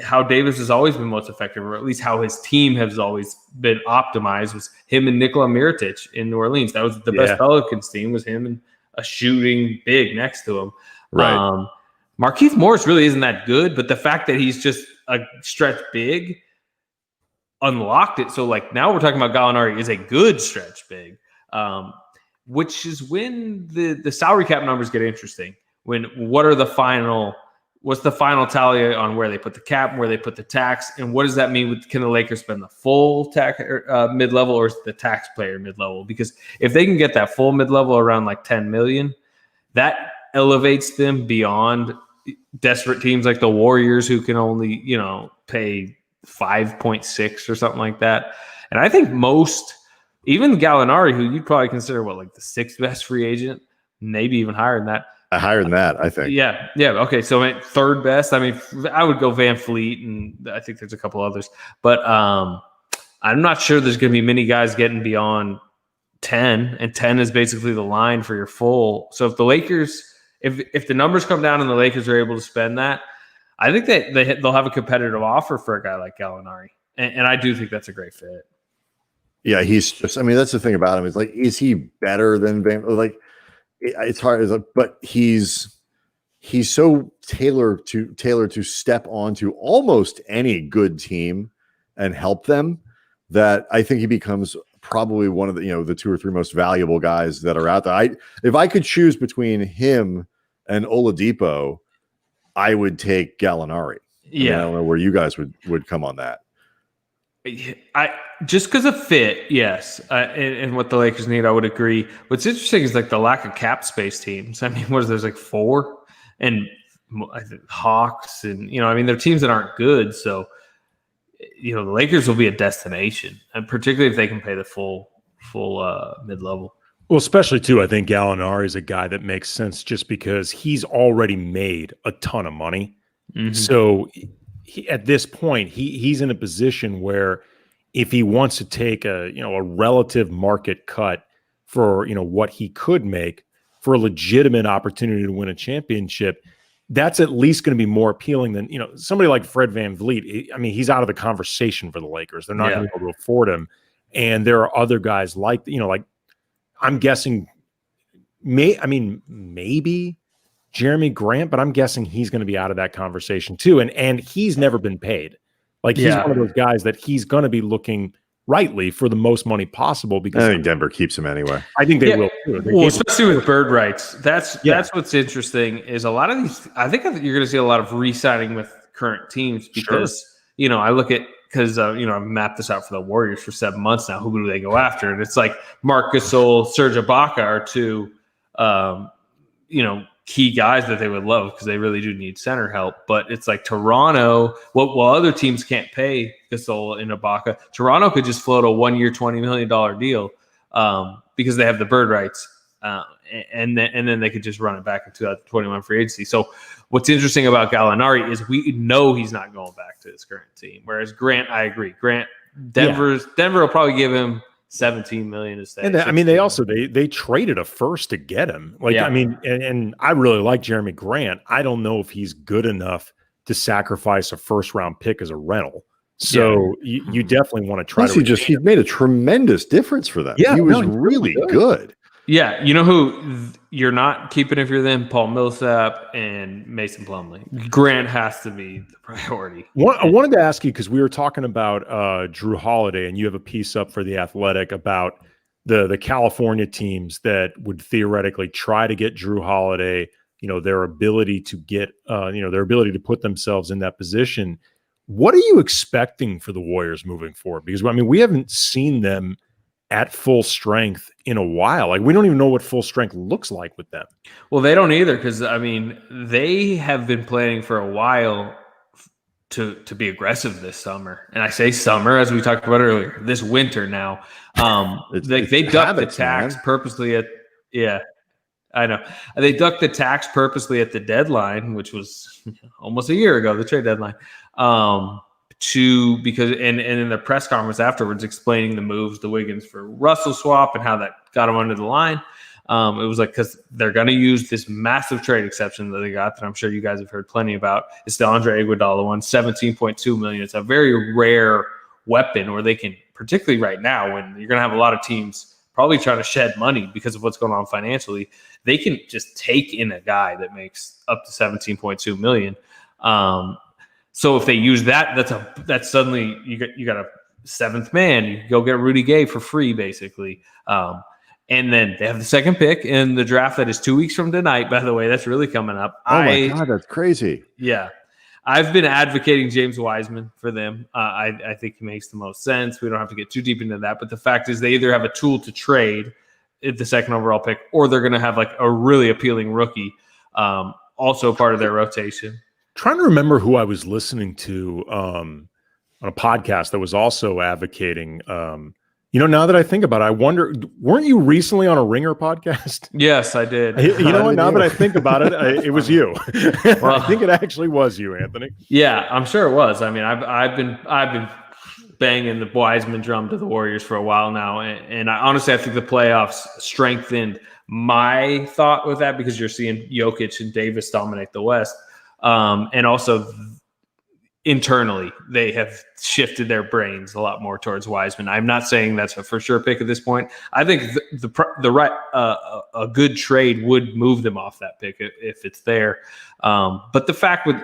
how Davis has always been most effective, or at least how his team has always been optimized, was him and Nikola Mirotic in New Orleans. That was the best Pelicans team, was him and a shooting big next to him. Right. Markieff Morris really isn't that good, but the fact that he's just a stretch big unlocked it. So like now we're talking about Gallinari is a good stretch big, which is when the salary cap numbers get interesting. What's the final tally on where they put the cap, where they put the tax, and what does that mean? Can the Lakers spend the full tax mid-level, or is the taxpayer mid-level? Because if they can get that full mid-level around like $10 million, that elevates them beyond desperate teams like the Warriors, who can only pay 5.6 or something like that. And I think even Gallinari, who you'd probably consider like the sixth best free agent, maybe even higher than that. Higher than that, I think. Yeah. Okay. So third best. I mean, I would go Van Fleet, and I think there's a couple others, but I'm not sure there's going to be many guys getting beyond 10, and 10 is basically the line for your full. So if the Lakers, if the numbers come down and the Lakers are able to spend that, I think that they'll have a competitive offer for a guy like Gallinari, and I do think that's a great fit. Yeah, he's just. I mean, that's the thing about him. Is like, is he better than Van? Like, it's hard, but he's so tailored to step onto almost any good team and help them, that I think he becomes probably one of the two or three most valuable guys that are out there. If I could choose between him and Oladipo, I would take Gallinari. Yeah, I don't know where you guys would come on that. I just because of fit, yes, and what the Lakers need, I would agree. What's interesting is like the lack of cap space teams. I mean, there's like 4, and I think Hawks, and they're teams that aren't good. So the Lakers will be a destination, and particularly if they can pay the full mid level. Well, especially too, I think Gallinari is a guy that makes sense just because he's already made a ton of money. Mm-hmm. So at this point, he's in a position where if he wants to take a relative market cut for what he could make for a legitimate opportunity to win a championship, that's at least going to be more appealing than somebody like Fred VanVleet. I mean, he's out of the conversation for the Lakers. They're not going to be able to afford him, and there are other guys like like I'm guessing, maybe Jeremy Grant, but I'm guessing he's going to be out of that conversation too. And he's never been paid. Like he's one of those guys that he's going to be looking rightly for the most money possible, because I think Denver keeps him anyway. I think they will too. Especially with bird rights. That's what's interesting is a lot of these. I think you're going to see a lot of re-signing with current teams because I look at. Because, I've mapped this out for the Warriors for 7 months now. Who do they go after? And it's like Marc Gasol, Serge Ibaka are two, key guys that they would love because they really do need center help. But it's like Toronto, while other teams can't pay Gasol and Ibaka, Toronto could just float a 1-year, $20 million deal because they have the bird rights. And then they could just run it back in 2021 free agency. So what's interesting about Gallinari is we know he's not going back to his current team. Whereas Grant, I agree. Denver will probably give him $17 million to stay. And they also they traded a first to get him. And I really like Jeremy Grant. I don't know if he's good enough to sacrifice a first-round pick as a rental. So you definitely want to try to. He made a tremendous difference for them. Yeah, he was really good. Yeah, you know who you're not keeping if you're them? Paul Millsap and Mason Plumlee. Grant has to be the priority. I wanted to ask you, because we were talking about Drew Holiday, and you have a piece up for The Athletic about the California teams that would theoretically try to get Drew Holiday, their ability to get, their ability to put themselves in that position. What are you expecting for the Warriors moving forward? Because we haven't seen them at full strength in a while. Like, we don't even know what full strength looks like with them. Well, they don't either, because they have been planning for a while to be aggressive this summer. And I say summer, as we talked about earlier, this winter now. They ducked the tax purposely at I know. They ducked the tax purposely at the deadline, which was almost a year ago, the trade deadline. Because in the press conference afterwards, explaining the moves, the Wiggins for Russell swap and how that got him under the line. It was like, because they're going to use this massive trade exception that they got, that I'm sure you guys have heard plenty about. It's the Andre Iguodala one, $17.2 million. It's a very rare weapon where they can, particularly right now when you're going to have a lot of teams probably trying to shed money because of what's going on financially, they can just take in a guy that makes up to $17.2 million. So if they use that, that's suddenly you got a seventh man. You go get Rudy Gay for free, basically. And then they have the second pick in the draft that is 2 weeks from tonight, by the way. That's really coming up. Oh, my God, that's crazy. Yeah. I've been advocating James Wiseman for them. I think he makes the most sense. We don't have to get too deep into that. But the fact is, they either have a tool to trade at the second overall pick, or they're going to have like a really appealing rookie, also part of their rotation. Trying to remember who I was listening to on a podcast that was also advocating. Now that I think about it, I wonder, weren't you recently on a Ringer podcast? Yes, I did. Now that I think about it, it was you. Well, I think it actually was you, Anthony. Yeah, I'm sure it was. I've been banging the Wiseman drum to the Warriors for a while now, and I honestly think the playoffs strengthened my thought with that, because you're seeing Jokic and Davis dominate the West, and also internally, they have shifted their brains a lot more towards Wiseman. I'm not saying that's a for sure pick at this point. I think a good trade would move them off that pick if it's there. But the fact with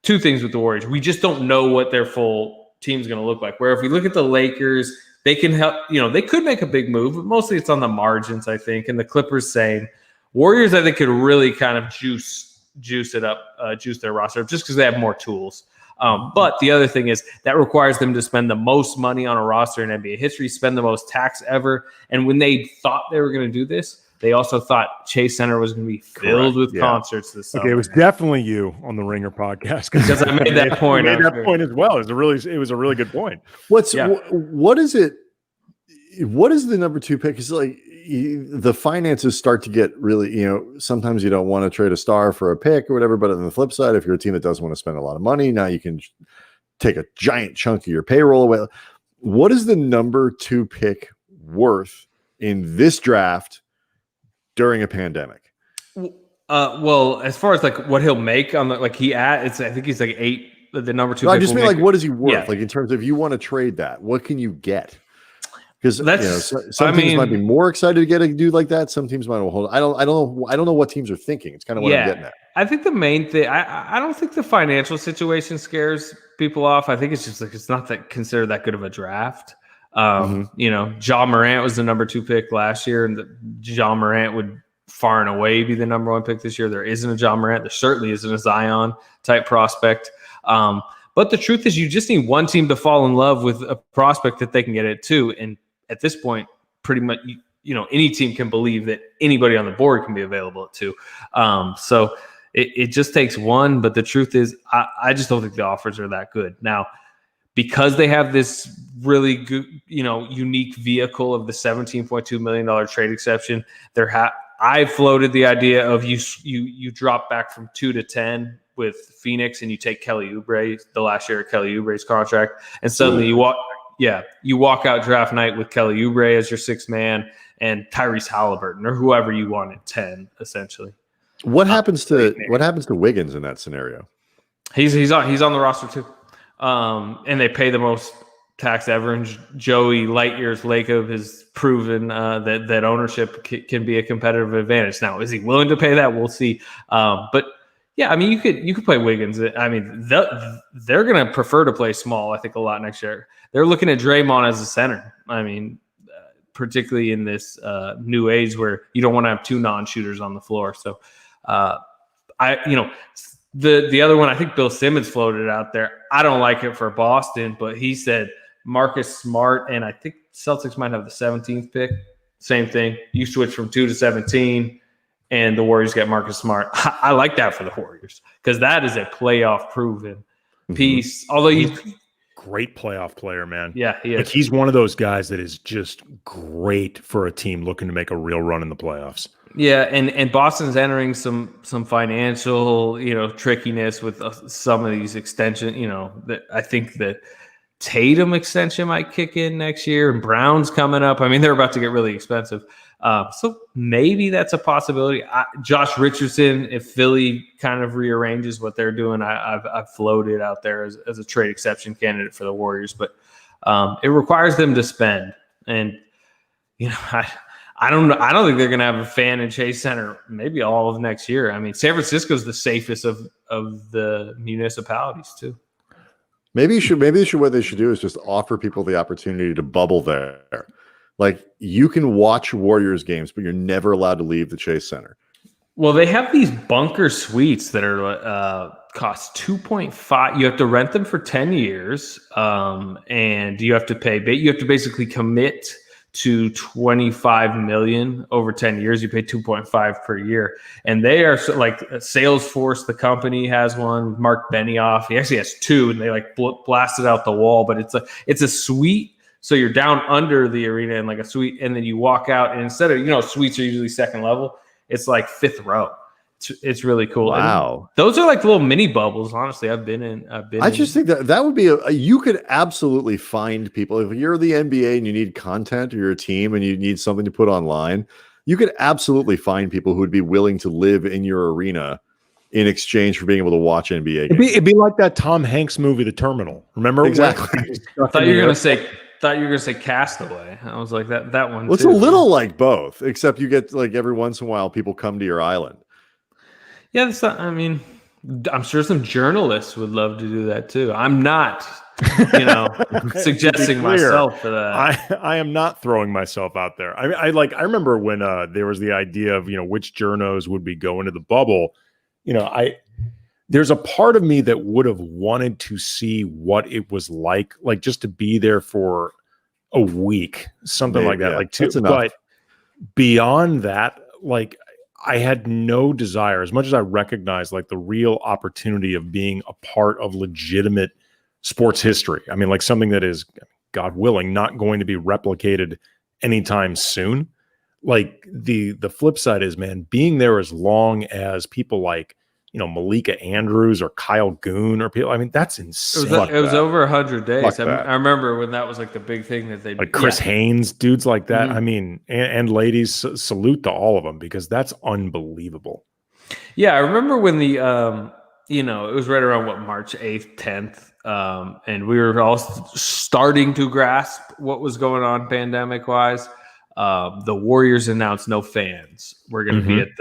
two things with the Warriors, we just don't know what their full team's going to look like. Where if we look at the Lakers, they can help. They could make a big move, but mostly it's on the margins, I think. And the Clippers, same. Warriors, I think, could really kind of juice it up, juice their roster just because they have more tools. But the other thing is that requires them to spend the most money on a roster in NBA history, spend the most tax ever. And when they thought they were going to do this, they also thought Chase Center was going to be filled with concerts this summer. Okay, it was definitely you on the Ringer podcast, because I made that point. I made that point as well. It was a really good point. What is it? What is the number two pick? Because the finances start to get really, sometimes you don't want to trade a star for a pick or whatever. But on the flip side, if you're a team that doesn't want to spend a lot of money, now you can take a giant chunk of your payroll away. What is the number two pick worth in this draft during a pandemic? Well, as far as what he'll make on I think he's like 8. The number two. No, I just mean what is he worth? In terms of, if you want to trade that, what can you get? Because some teams might be more excited to get a dude like that. Some teams might hold. I don't know what teams are thinking. It's kind of what I'm getting at. I think the main thing. I don't think the financial situation scares people off. I think it's just it's not considered that good of a draft. Ja Morant was the number 2 pick last year, and Ja Morant would far and away be the number 1 pick this year. There isn't a Ja Morant. There certainly isn't a Zion type prospect. But the truth is, you just need one team to fall in love with a prospect that they can get it too. And at this point, pretty much, any team can believe that anybody on the board can be available at 2. So it just takes one. But the truth is, I just don't think the offers are that good. Now, because they have this really good, unique vehicle of the $17.2 million trade exception, I floated the idea of you drop back from 2 to 10 with Phoenix, and you take Kelly Oubre, the last year of Kelly Oubre's contract, and suddenly you walk out draft night with Kelly Oubre as your 6th man and Tyrese Halliburton or whoever you want at 10, essentially. What happens to Wiggins in that scenario? He's on the roster too, and they pay the most tax ever. And Joey Lightyear's Lacob has proven that ownership can be a competitive advantage. Now, is he willing to pay that? We'll see. But yeah, you could play Wiggins. They're going to prefer to play small, I think, a lot next year. They're looking at Draymond as a center. particularly in this new age where you don't want to have two non-shooters on the floor. So the other one, I think Bill Simmons floated out there. I don't like it for Boston, but he said Marcus Smart, and I think Celtics might have the 17th pick. Same thing. You switch from 2 to 17, and the Warriors get Marcus Smart. I like that for the Warriors because that is a playoff proven piece. Although great playoff player, man. Yeah, he is. Like, he's one of those guys that is just great for a team looking to make a real run in the playoffs. Yeah, and Boston's entering some financial, trickiness with some of these extension. That I think that Tatum extension might kick in next year, and Brown's coming up. I mean, they're about to get really expensive. So maybe that's a possibility. Josh Richardson, if Philly kind of rearranges what they're doing, I've floated out there as a trade exception candidate for the Warriors. But it requires them to spend, and I don't know. I don't think they're going to have a fan in Chase Center maybe all of next year. I mean, San Francisco's the safest of the municipalities too. Maybe what they should do is just offer people the opportunity to bubble there. Like, you can watch Warriors games, but you're never allowed to leave the Chase Center. Well, they have these bunker suites that are cost $2.5. You have to rent them for 10 years, and you have to pay. You have to basically commit to $25 million over 10 years. You pay $2.5 per year, and they are like Salesforce. The company has one. Mark Benioff, he actually has two, and they like blasted out the wall. But it's a suite, so you're down under the arena in like a suite, and then you walk out, and instead of suites are usually second level, it's like fifth row. It's really cool. Wow. And those are like little mini bubbles. Honestly, I just think that would be you could absolutely find people. If you're the NBA and you need content, or you're a team and you need something to put online, you could absolutely find people who would be willing to live in your arena in exchange for being able to watch NBA games. It'd be like that Tom Hanks movie, The Terminal. Remember? Exactly. I thought you were going to say Castaway. I was like that one. Well, it's a little like both, except you get like every once in a while people come to your island. Yeah, that's not, I mean, I'm sure some journalists would love to do that too. I'm not, suggesting myself for that. I am not throwing myself out there. I remember when there was the idea of which journos would be going to the bubble. There's a part of me that would have wanted to see what it was like just to be there for a week, something like that. But beyond that, I had no desire, as much as I recognized the real opportunity of being a part of legitimate sports history. I mean, something that is, God willing, not going to be replicated anytime soon. The flip side is, man, being there as long as people like, Malika Andrews or Kyle Goon or people. I mean, that's insane. It was over 100 days. I remember when that was the big thing that they Chris Haynes, dudes like that. Mm-hmm. I mean, and ladies, salute to all of them because that's unbelievable. Yeah, I remember when the it was right around March 8th, 10th, and we were all starting to grasp what was going on pandemic wise. The Warriors announced no fans. We're going to be at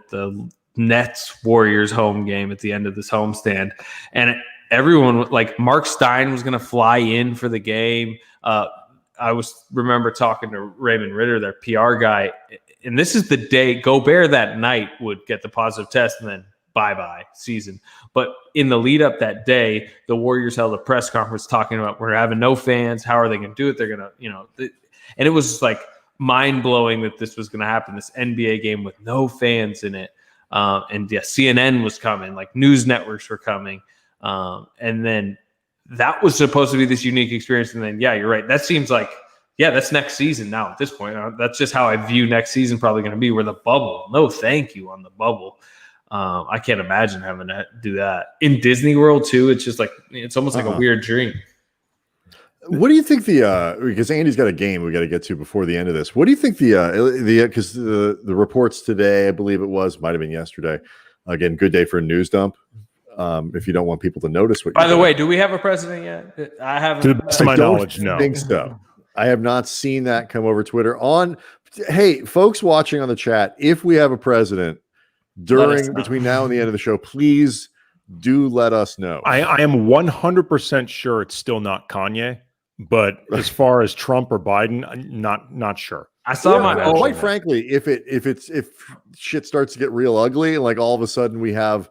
the Nets Warriors home game at the end of this homestand, and everyone Mark Stein was going to fly in for the game. I remember talking to Raymond Ritter, their PR guy, and this is the day Gobert that night would get the positive test, and then bye season. But in the lead up that day, the Warriors held a press conference talking about we're having no fans. How are they going to do it? They're going to, and it was mind blowing that this was going to happen. This NBA game with no fans in it. And yeah, CNN was coming, news networks were coming. And then that was supposed to be this unique experience. And then, yeah, you're right. That seems that's next season now at this point. That's just how I view next season probably going to be, where the bubble, no thank you on the bubble. I can't imagine having to do that in Disney World too. It's just it's almost like a weird dream. What do you think because Andy's got a game we got to get to before the end of this. What do you think because the reports today, I believe it might have been yesterday. Again, good day for a news dump. If you don't want people to notice what. By the way, do we have a president yet? I haven't. To the best of my knowledge, no. I think so. I have not seen that come over Twitter. Hey, folks watching on the chat, if we have a president between now and the end of the show, please do let us know. I am 100% sure it's still not Kanye. But as far as Trump or Biden, not sure. I saw my quite frankly, if shit starts to get real ugly, and like all of a sudden we have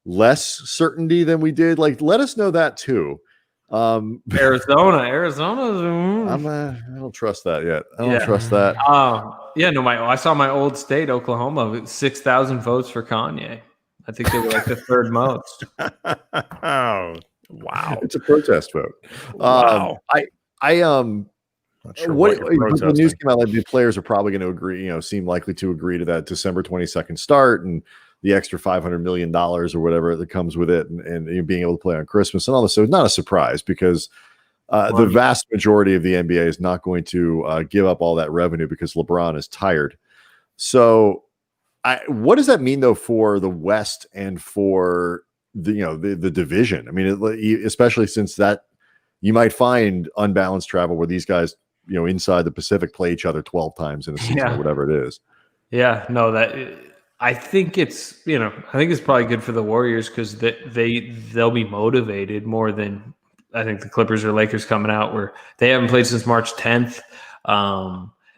less certainty than we did, like let us know that too. Arizona. I don't trust that yet. I don't trust that. I saw my old state, Oklahoma, with 6,000 votes for Kanye. I think they were like the third most. Oh, wow! It's a protest vote. Wow. Not sure what the news came out, like the players are probably going to agree, seem likely to agree to that December 22nd start and the extra $500 million or whatever that comes with it, and being able to play on Christmas and all this. So it's not a surprise because the vast majority of the NBA is not going to give up all that revenue because LeBron is tired. So what does that mean though for the West and for the division? I mean, especially since that you might find unbalanced travel where these guys, inside the Pacific play each other 12 times in a season or whatever it is. Yeah, no, I think it's probably good for the Warriors because they'll be motivated more than I think the Clippers or Lakers coming out where they haven't played since March 10th.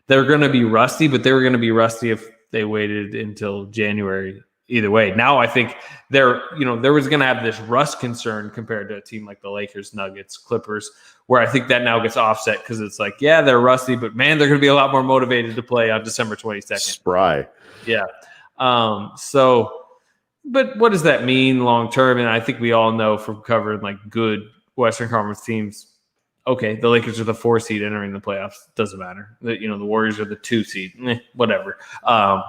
They're going to be rusty, but they were going to be rusty if they waited until January. Either way, now I think there was going to have this rust concern compared to a team like the Lakers, Nuggets, Clippers, where I think that now gets offset because it's like, yeah, they're rusty, but man, they're going to be a lot more motivated to play on December 22nd. Spry. Yeah. But what does that mean long term? And I think we all know from covering like good Western Conference teams, okay, the Lakers are the 4 seed entering the playoffs. Doesn't matter. The Warriors are the 2 seed. Whatever. I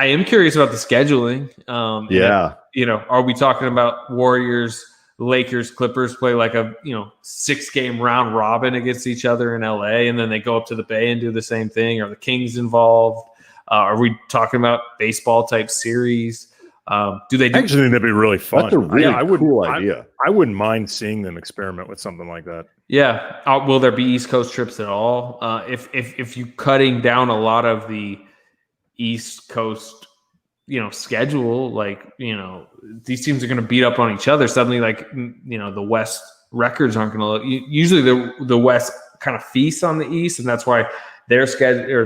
am curious about the scheduling. Are we talking about Warriors, Lakers, Clippers play like a 6-game round robin against each other in LA, and then they go up to the Bay and do the same thing? Are the Kings involved? Are we talking about baseball type series? Do they? Actually, think that'd be really fun. That's a really cool idea. I wouldn't mind seeing them experiment with something like that. Yeah. Will there be East Coast trips at all? If you cutting down a lot of the East Coast, schedule, like, these teams are going to beat up on each other. Suddenly, like, the West records aren't going to look. Usually, the West kind of feasts on the East, and that's why their schedule or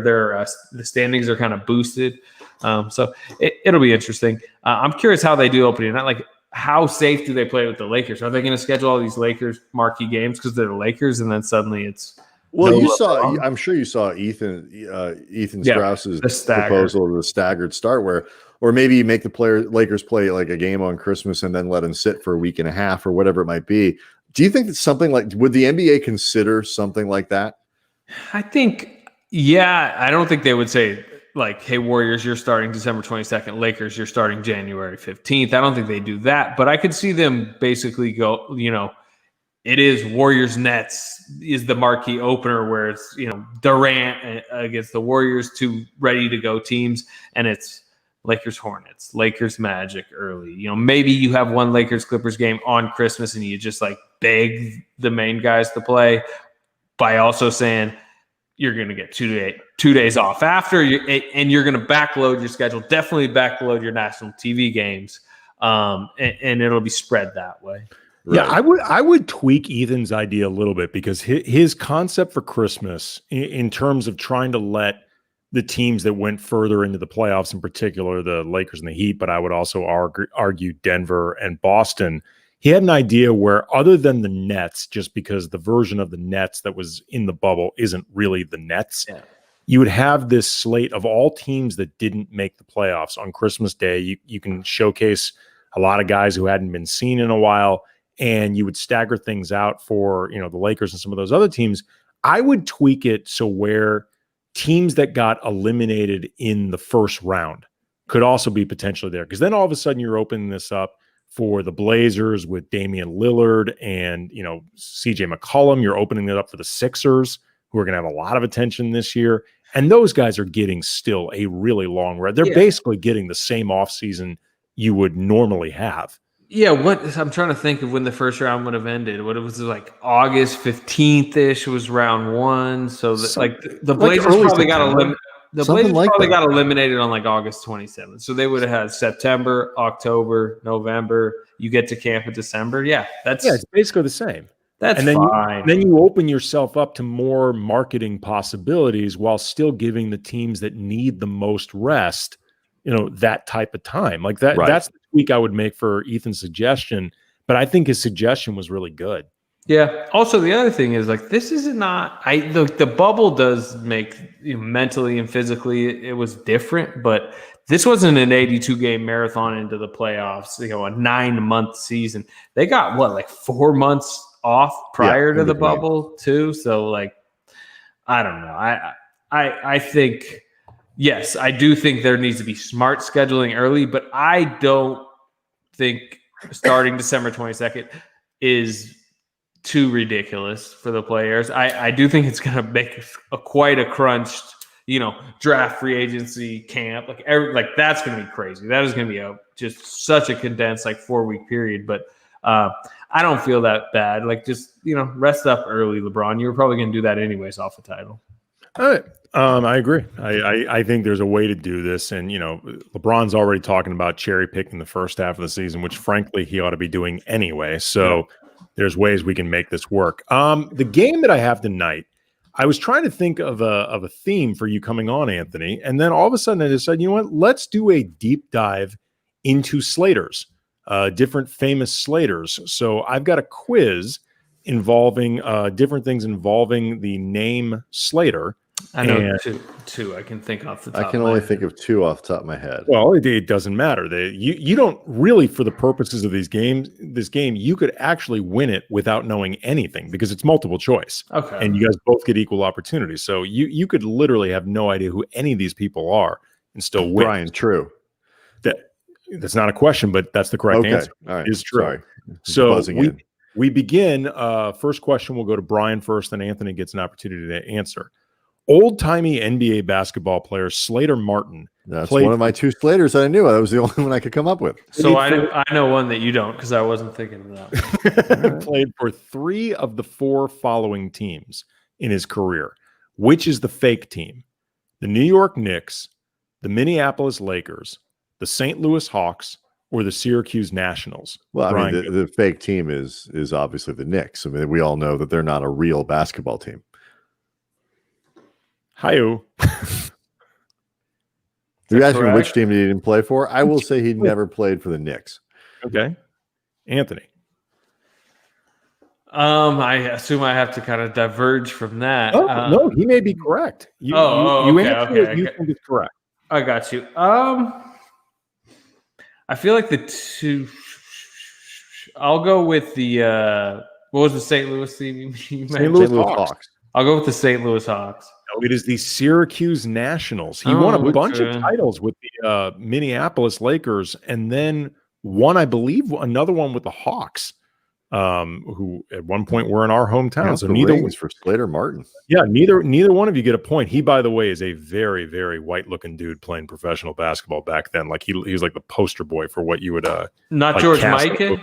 the standings are kind of boosted. So it'll be interesting. I'm curious how they do opening night. Like, how safe do they play with the Lakers? Are they going to schedule all these Lakers marquee games because they're the Lakers, and then suddenly it's I'm sure you saw Ethan Strauss's proposal of the staggered start, or maybe you make the Lakers play like a game on Christmas and then let them sit for a week and a half or whatever it might be. Do you think that something like, would the NBA consider something like that? I think, I don't think they would say like, hey, Warriors, you're starting December 22nd. Lakers, you're starting January 15th. I don't think they do that, but I could see them basically go, it is Warriors Nets is the marquee opener where it's, Durant against the Warriors, 2 ready to go teams. And it's Lakers Hornets, Lakers Magic early. Maybe you have one Lakers Clippers game on Christmas and you just like beg the main guys to play by also saying you're going to get 2 days off after and you're going to backload your schedule. Definitely backload your national TV games. And it'll be spread that way. Right. Yeah, I would tweak Ethan's idea a little bit because his concept for Christmas in terms of trying to let the teams that went further into the playoffs, in particular the Lakers and the Heat, but I would also argue Denver and Boston. He had an idea where, other than the Nets, just because the version of the Nets that was in the bubble isn't really the Nets, you would have this slate of all teams that didn't make the playoffs on Christmas Day. You can showcase a lot of guys who hadn't been seen in a while, and you would stagger things out for, the Lakers and some of those other teams. I would tweak it so where teams that got eliminated in the first round could also be potentially there. Because then all of a sudden you're opening this up for the Blazers with Damian Lillard and, CJ McCollum. You're opening it up for the Sixers, who are going to have a lot of attention this year. And those guys are getting still a really long run. They're basically getting the same offseason you would normally have. Yeah, I'm trying to think of when the first round would have ended. What it was like August 15th-ish was round 1. So the Blazers probably got eliminated. The Blazers probably got eliminated on like August 27th. So they would have had September, October, November. You get to camp in December. Yeah, it's basically the same. That's and then fine. then you open yourself up to more marketing possibilities while still giving the teams that need the most rest, that type of time. Like that. Right. That's the tweak I would make for Ethan's suggestion. But I think his suggestion was really good. Yeah. Also, the other thing is like this is not. The bubble does make mentally and physically it was different, but this wasn't an 82 game marathon into the playoffs. A 9-month season. They got like 4 months off prior to the bubble too. So like, I don't know. I think yes, I do think there needs to be smart scheduling early, but I don't think starting December 22nd is too ridiculous for the players. I do think it's going to make quite a crunched, draft free agency camp. Like that's going to be crazy. That is going to be just such a condensed 4-week period. But I don't feel that bad. Like just rest up early, LeBron. You were probably going to do that anyways off the title. All right. I agree. I think there's a way to do this. And, LeBron's already talking about cherry picking the first half of the season, which frankly he ought to be doing anyway. So there's ways we can make this work. The game that I have tonight, I was trying to think of a theme for you coming on, Anthony. And then all of a sudden I decided, you know what, let's do a deep dive into Slaters, different famous Slaters. So I've got a quiz involving different things involving the name Slater. I know two. I can think off the top. I can only think of 2 off the top of my head. Well, it doesn't matter. You don't really, for the purposes of this game, you could actually win it without knowing anything because it's multiple choice. Okay. And you guys both get equal opportunity. So you could literally have no idea who any of these people are and still win. Brian, true. That's not a question, but that's the correct answer. All right. It is true. Sorry. So we begin. First question will go to Brian first, then Anthony gets an opportunity to answer. Old-timey NBA basketball player Slater Martin. That's one of my 2 Slaters that I knew. That was the only one I could come up with. So I know one that you don't because I wasn't thinking of that. Played for 3 of the 4 following teams in his career. Which is the fake team? The New York Knicks, the Minneapolis Lakers, the St. Louis Hawks, or the Syracuse Nationals? Well, Brian, I mean, the fake team is obviously the Knicks. I mean, we all know that they're not a real basketball team. Hi-oh. You're asking me which team he didn't play for? I will say he never played for the Knicks. Okay. Anthony. I assume I have to kind of diverge from that. Oh, no, he may be correct. You answer what you think is correct. I got you. I feel like the 2. I'll go with the what was the St. Louis team? St. Louis Hawks. I'll go with the St. Louis Hawks. No, it is the Syracuse Nationals. He won a bunch of titles with the Minneapolis Lakers, and then won, I believe, another one with the Hawks, who at one point were in our hometown. So neither rings for Slater Martin. Yeah, neither one of you get a point. He, by the way, is a very, very white-looking dude playing professional basketball back then. Like he was like the poster boy for what you would not like George Mikan.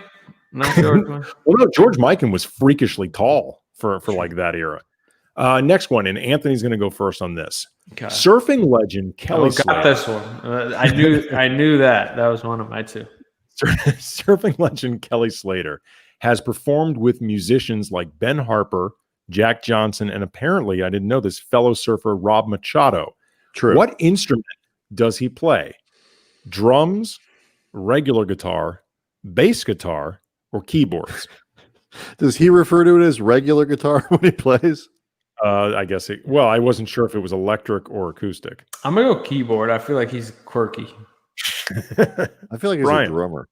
Not George Mikan. Well, no, George Mikan was freakishly tall for like that era. Next one, and Anthony's going to go first on this. Okay. Surfing legend Kelly Slater. Got this one. I knew that. That was one of my 2. Surfing legend Kelly Slater has performed with musicians like Ben Harper, Jack Johnson, and apparently, I didn't know this, fellow surfer Rob Machado. True. What instrument does he play? Drums, regular guitar, bass guitar, or keyboards? Does he refer to it as regular guitar when he plays? I guess I wasn't sure if it was electric or acoustic. I'm going to go keyboard. I feel like he's quirky. I feel like he's Brian, a drummer.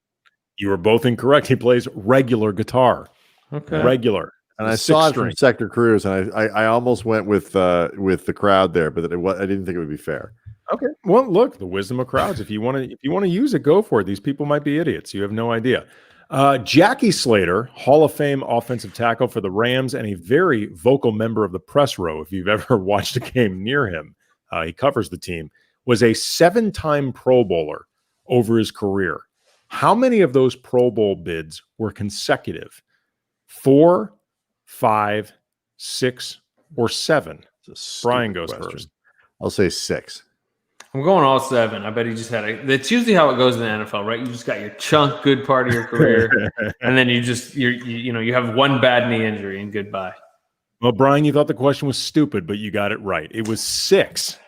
You were both incorrect. He plays regular guitar. Okay. Regular. And I saw it from Sector Cruise, and I almost went with the crowd there, but I didn't think it would be fair. Okay. Well, look, the wisdom of crowds. If you want to use it, go for it. These people might be idiots. You have no idea. Jackie Slater, Hall of Fame offensive tackle for the Rams and a very vocal member of the press row. If you've ever watched a game near him, he covers the team, was a 7-time Pro Bowler over his career. How many of those Pro Bowl bids were consecutive? 4, 5, 6, or 7? Brian goes first. I'll say 6. I'm going all 7. I bet he just had that's usually how it goes in the NFL, right? You just got your chunk good part of your career, and then you have one bad knee injury and goodbye. Well, Brian, you thought the question was stupid, but you got it right. It was 6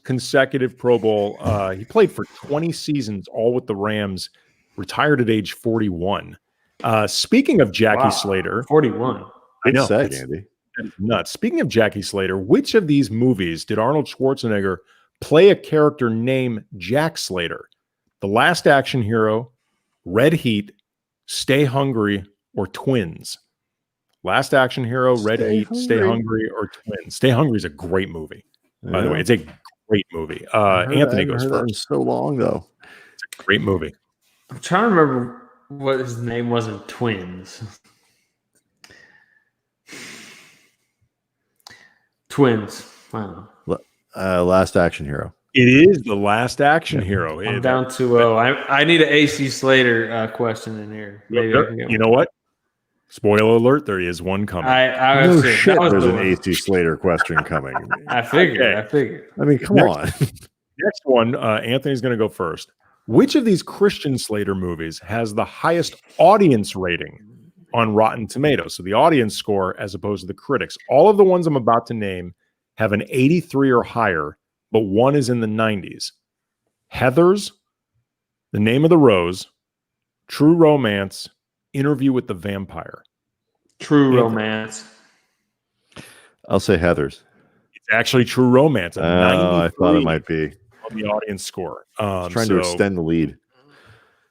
consecutive Pro Bowl. He played for 20 seasons, all with the Rams, retired at age 41. Speaking of Jackie Slater. 41. I know. Andy. Nuts. Speaking of Jackie Slater, which of these movies did Arnold Schwarzenegger play a character named Jack Slater? The Last Action Hero, Red Heat, Stay Hungry, or Twins? Last Action Hero, Red Heat, Stay Hungry, or Twins? Stay Hungry is a great movie. By the way, it's a great movie. Anthony goes first. So long, though. It's a great movie. I'm trying to remember what his name was in Twins. Twins. Wow. Last Action Hero. It is The Last Action Hero. I'm down 2-0. I need an AC Slater question in here. Maybe you know what? Spoiler alert, there is one coming. No shit, there's an AC Slater question coming. I figured. I mean, come on. Next one, Anthony's going to go first. Which of these Christian Slater movies has the highest audience rating on Rotten Tomatoes? So the audience score as opposed to the critics. All of the ones I'm about to name have an 83 or higher, but one is in the 90s. Heathers, The Name of the Rose, True Romance, Interview with the Vampire. True Romance. I'll say Heathers. It's actually True Romance. I thought it might be. On the audience score. Trying to extend the lead.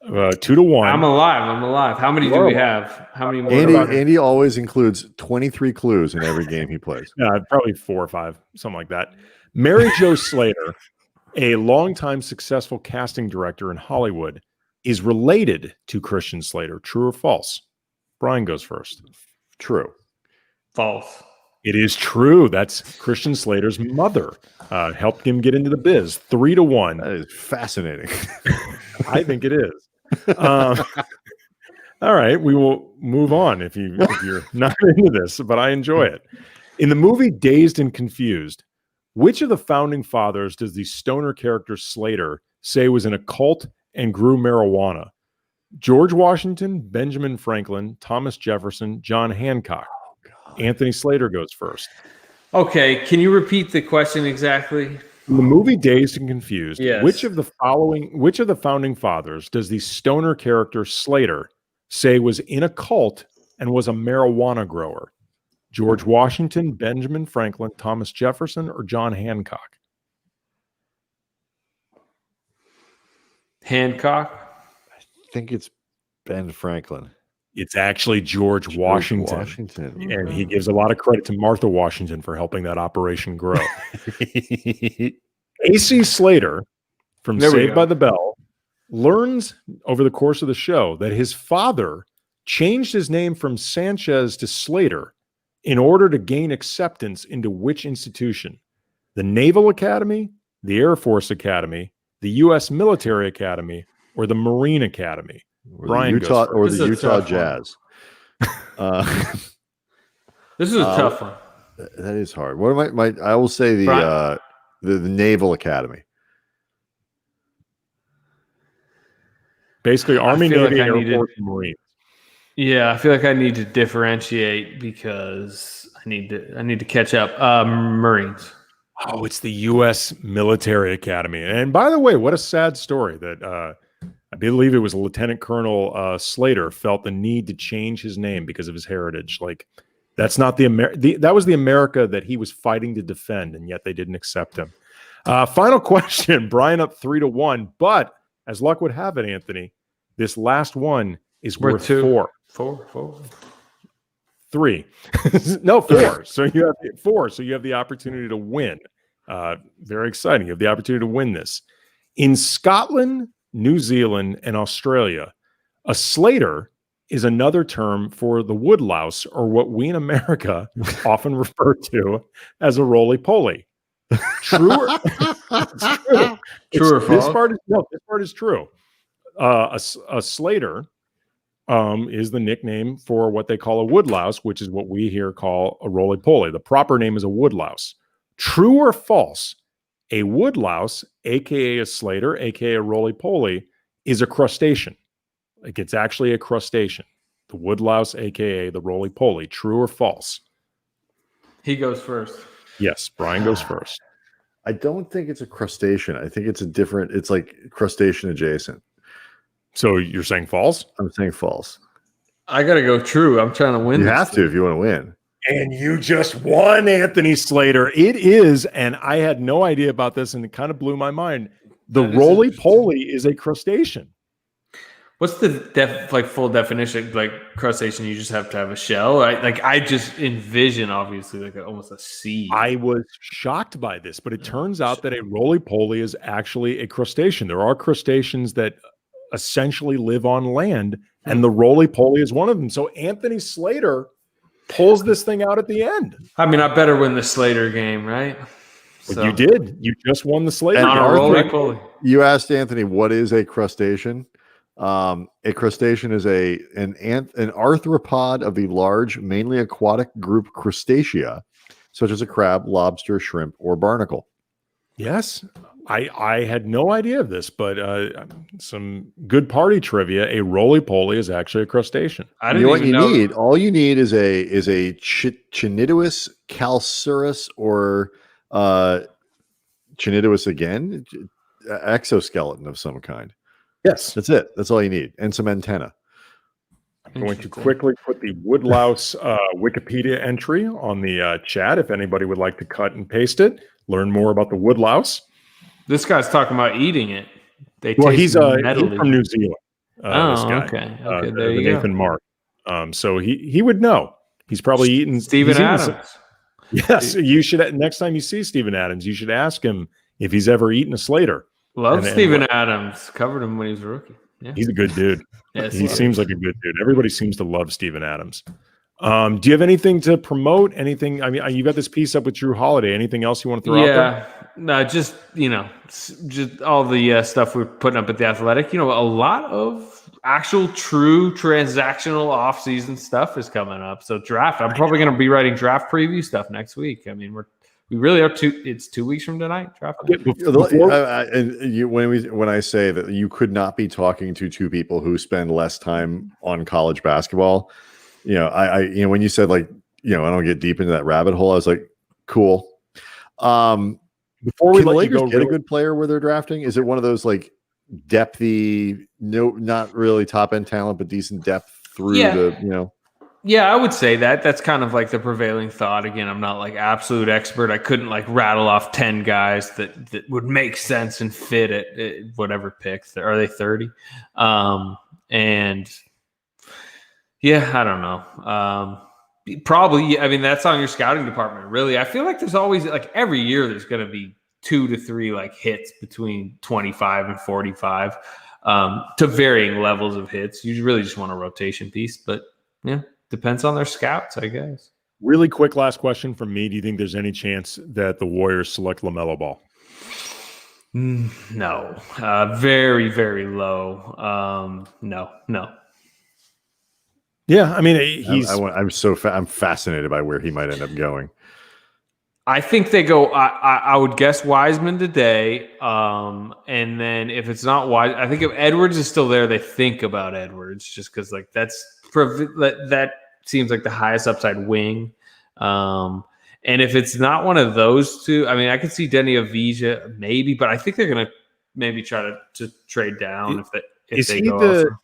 2-1. I'm alive. How many do we have? How many more? Andy always includes 23 clues in every game he plays. Yeah, probably 4 or 5, something like that. Mary Jo Slater, a longtime successful casting director in Hollywood, is related to Christian Slater. True or false? Brian goes first. True. False. It is true. That's Christian Slater's mother. Helped him get into the biz. 3-1. That is fascinating. I think it is. All right, we will move on if you're not into this, but I enjoy it. In the movie Dazed and Confused, which of the founding fathers does the stoner character Slater say was in a cult and grew marijuana? George Washington, Benjamin Franklin, Thomas Jefferson, John Hancock. Anthony Slater goes first. Okay, can you repeat the question exactly? In the movie Dazed and Confused, yes. which of the founding fathers does the stoner character Slater say was in a cult and was a marijuana grower? George Washington, Benjamin Franklin, Thomas Jefferson, or John Hancock? Hancock? I think it's Ben Franklin. It's actually George Washington. And he gives a lot of credit to Martha Washington for helping that operation grow. AC Slater from Saved by the Bell learns over the course of the show that his father changed his name from Sanchez to Slater in order to gain acceptance into which institution? The Naval Academy, the Air Force Academy, the U.S. Military Academy, or the Marine Academy? Brian the Utah Jazz. This is a tough one. That is hard. What am I will say the Naval Academy. Basically, Army, Navy, Air Force, and Marines. Yeah, I feel like I need to differentiate because I need to catch up. Marines. Oh, it's the U.S. Military Academy. And by the way, what a sad story that I believe it was Lieutenant Colonel Slater felt the need to change his name because of his heritage. Like, that's not that was the America that he was fighting to defend, and yet they didn't accept him. Final question. Brian up 3-1, but as luck would have it, Anthony, this last one is worth 4. 3. No, 4. So you have 4. So you have the opportunity to win. Very exciting. You have the opportunity to win this. In Scotland, New Zealand, and Australia, a Slater is another term for the woodlouse, or what we in America often refer to as a roly-poly. True or true? True or false? This part is true. A Slater is the nickname for what they call a woodlouse, which is what we here call a roly-poly. The proper name is a woodlouse. True or false? A woodlouse, aka a Slater, aka a roly-poly, is a crustacean. Like it's actually a crustacean. The woodlouse, aka the roly-poly. True or false? He goes first. Yes, Brian goes first. I don't think it's a crustacean. I think it's like crustacean adjacent. So you're saying false? I'm saying false. I gotta go true. I'm trying to win. You have to if you want to win. And you just won, Anthony Slater. It is, and I had no idea about this, and it kind of blew my mind. The roly-poly is a crustacean. What's the full definition? Like crustacean, you just have to have a shell. I just envision obviously like almost a sea. I was shocked by this, but it turns out that a roly-poly is actually a crustacean. There are crustaceans that essentially live on land, and the roly-poly is one of them. So Anthony Slater pulls this thing out at the end. I mean, I better win the Slater game, right? So. You did. You just won the Slater. On a roly-poly. You asked Anthony, what is a crustacean? A crustacean is an arthropod of the large, mainly aquatic group Crustacea, such as a crab, lobster, shrimp, or barnacle. Yes, I had no idea of this, but some good party trivia. A roly-poly is actually a crustacean. I didn't even know. Need. All you need is a Chinidus calcareus or Chinidus again, exoskeleton of some kind. Yes. That's it. That's all you need. And some antenna. I'm going to quickly put the woodlouse Wikipedia entry on the chat if anybody would like to cut and paste it. Learn more about the woodlouse. This guy's talking about eating it. He's from New Zealand. This guy. Okay. There you go. Nathan Mark. So he would know. He's probably eaten Steven Adams. Yes, you should. Next time you see Steven Adams, you should ask him if he's ever eaten a Slater. Love Steven Adams. Covered him when he was a rookie. Yeah. He's a good dude. Yes, he seems like a good dude. Everybody seems to love Steven Adams. Do you have anything to promote? Anything? I mean, you got this piece up with Drew Holiday. Anything else you want to throw out there? No, just all the stuff we're putting up at the Athletic. A lot of actual true transactional off-season stuff is coming up. So draft. I'm probably going to be writing draft preview stuff next week. I mean, we really are it's 2 weeks from tonight. Draft. When I say that you could not be talking to two people who spend less time on college basketball, when you said I don't get deep into that rabbit hole, I was like, cool. Before we let Lakers get a good player where they're drafting, is it one of those like depthy, not really top end talent, but decent depth through Yeah, I would say that's kind of like the prevailing thought. Again, I'm not like absolute expert. I couldn't like rattle off 10 guys that would make sense and fit at whatever picks. Are they 30? And yeah, I don't know. Probably. I mean, that's on your scouting department. Really, I feel like there's always like every year there's going to be 2 to 3 like hits between 25 and 45 to varying levels of hits. You really just want a rotation piece, but yeah. Depends on their scouts, I guess. Really quick last question from me. Do you think there's any chance that the Warriors select LaMelo Ball? No. Very, very low. No. Yeah, I mean, I'm fascinated by where he might end up going. I think they go. I would guess Wiseman today, and then if it's not Wise, I think if Edwards is still there, they think about Edwards just because like that seems like the highest upside wing. And if it's not one of those two, I mean, I could see Denny Avdija maybe, but I think they're gonna maybe try to trade down Is he the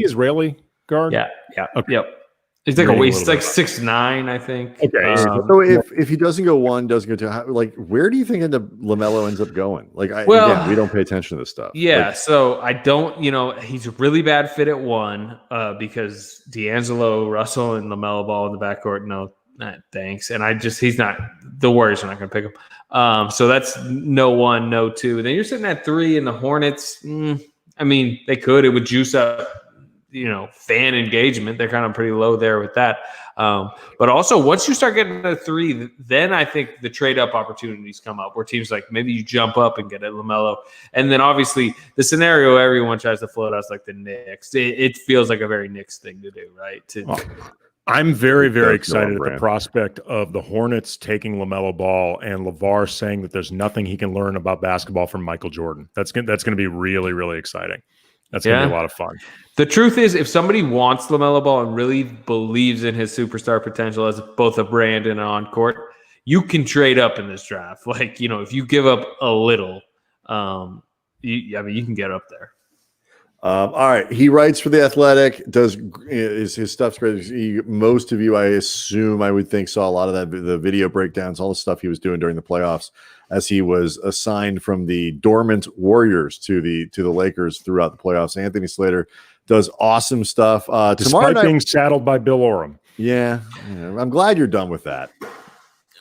Israeli guard? Yeah. Okay. Yep. He's like he's like 6'9", I think. Okay. So if he doesn't go 1, doesn't go 2, like where do you think LaMelo ends up going? Like again, we don't pay attention to this stuff. Yeah. So I don't. He's a really bad fit at 1 because D'Angelo, Russell, and LaMelo Ball in the backcourt. No, thanks. And he's not. The Warriors are not going to pick him. So that's no 1, no 2. And then you're sitting at 3, and the Hornets. I mean, they could. It would juice up. Fan engagement. They're kind of pretty low there with that. But also once you start getting to 3, then I think the trade up opportunities come up where teams like maybe you jump up and get a LaMelo. And then obviously the scenario everyone tries to float out is like the Knicks. It feels like a very Knicks thing to do, right? I'm very, very That's no excited at the brand. prospect of the Hornets taking LaMelo Ball and LeVar saying that there's nothing he can learn about basketball from Michael Jordan. That's going to be really, really exciting. That's going to be a lot of fun. The truth is, if somebody wants LaMelo Ball and really believes in his superstar potential as both a brand and on court, you can trade up in this draft. Like, if you give up a little, you can get up there. All right. He writes for The Athletic, his stuff's great. Most of you, I assume, I would think, saw a lot of that, the video breakdowns, all the stuff he was doing during the playoffs as he was assigned from the dormant Warriors to the Lakers throughout the playoffs. Anthony Slater does awesome stuff. Despite being saddled by Bill Oram. Yeah, I'm glad you're done with that.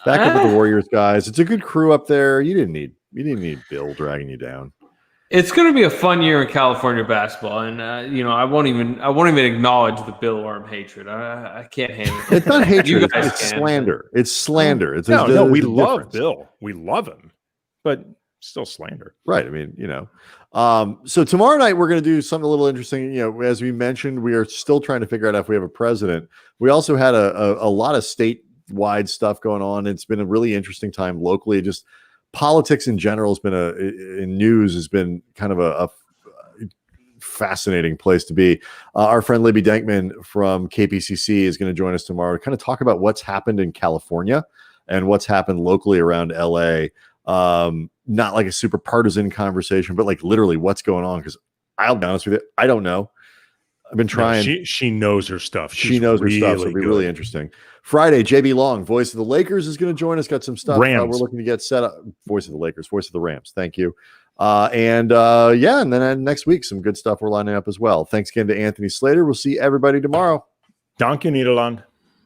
Back up with the Warriors, guys. It's a good crew up there. You didn't need Bill dragging you down. It's going to be a fun year in California basketball, and I won't even acknowledge the Bill Oram hatred. I can't handle it. It's not hatred. It's slander. It's slander. It's no. We love Bill. We love him, but still slander. Right. I mean, So tomorrow night we're going to do something a little interesting. As we mentioned, we are still trying to figure out if we have a president. We also had a lot of statewide stuff going on. It's been a really interesting time locally. Just politics in general has been in news has been kind of a fascinating place to be. Our friend Libby Dankman from KPCC is going to join us tomorrow to kind of talk about what's happened in California and what's happened locally around LA. Not like a super partisan conversation, but like literally what's going on. Because I'll be honest with you, I don't know. I've been trying. No, she knows her stuff. She knows her stuff. So it'll be really interesting. Friday, JB Long, voice of the Lakers, is going to join us. Got some stuff we're looking to get set up. Voice of the Lakers, voice of the Rams. Thank you. And then next week, some good stuff we're lining up as well. Thanks again to Anthony Slater. We'll see everybody tomorrow. Danke, Niederland.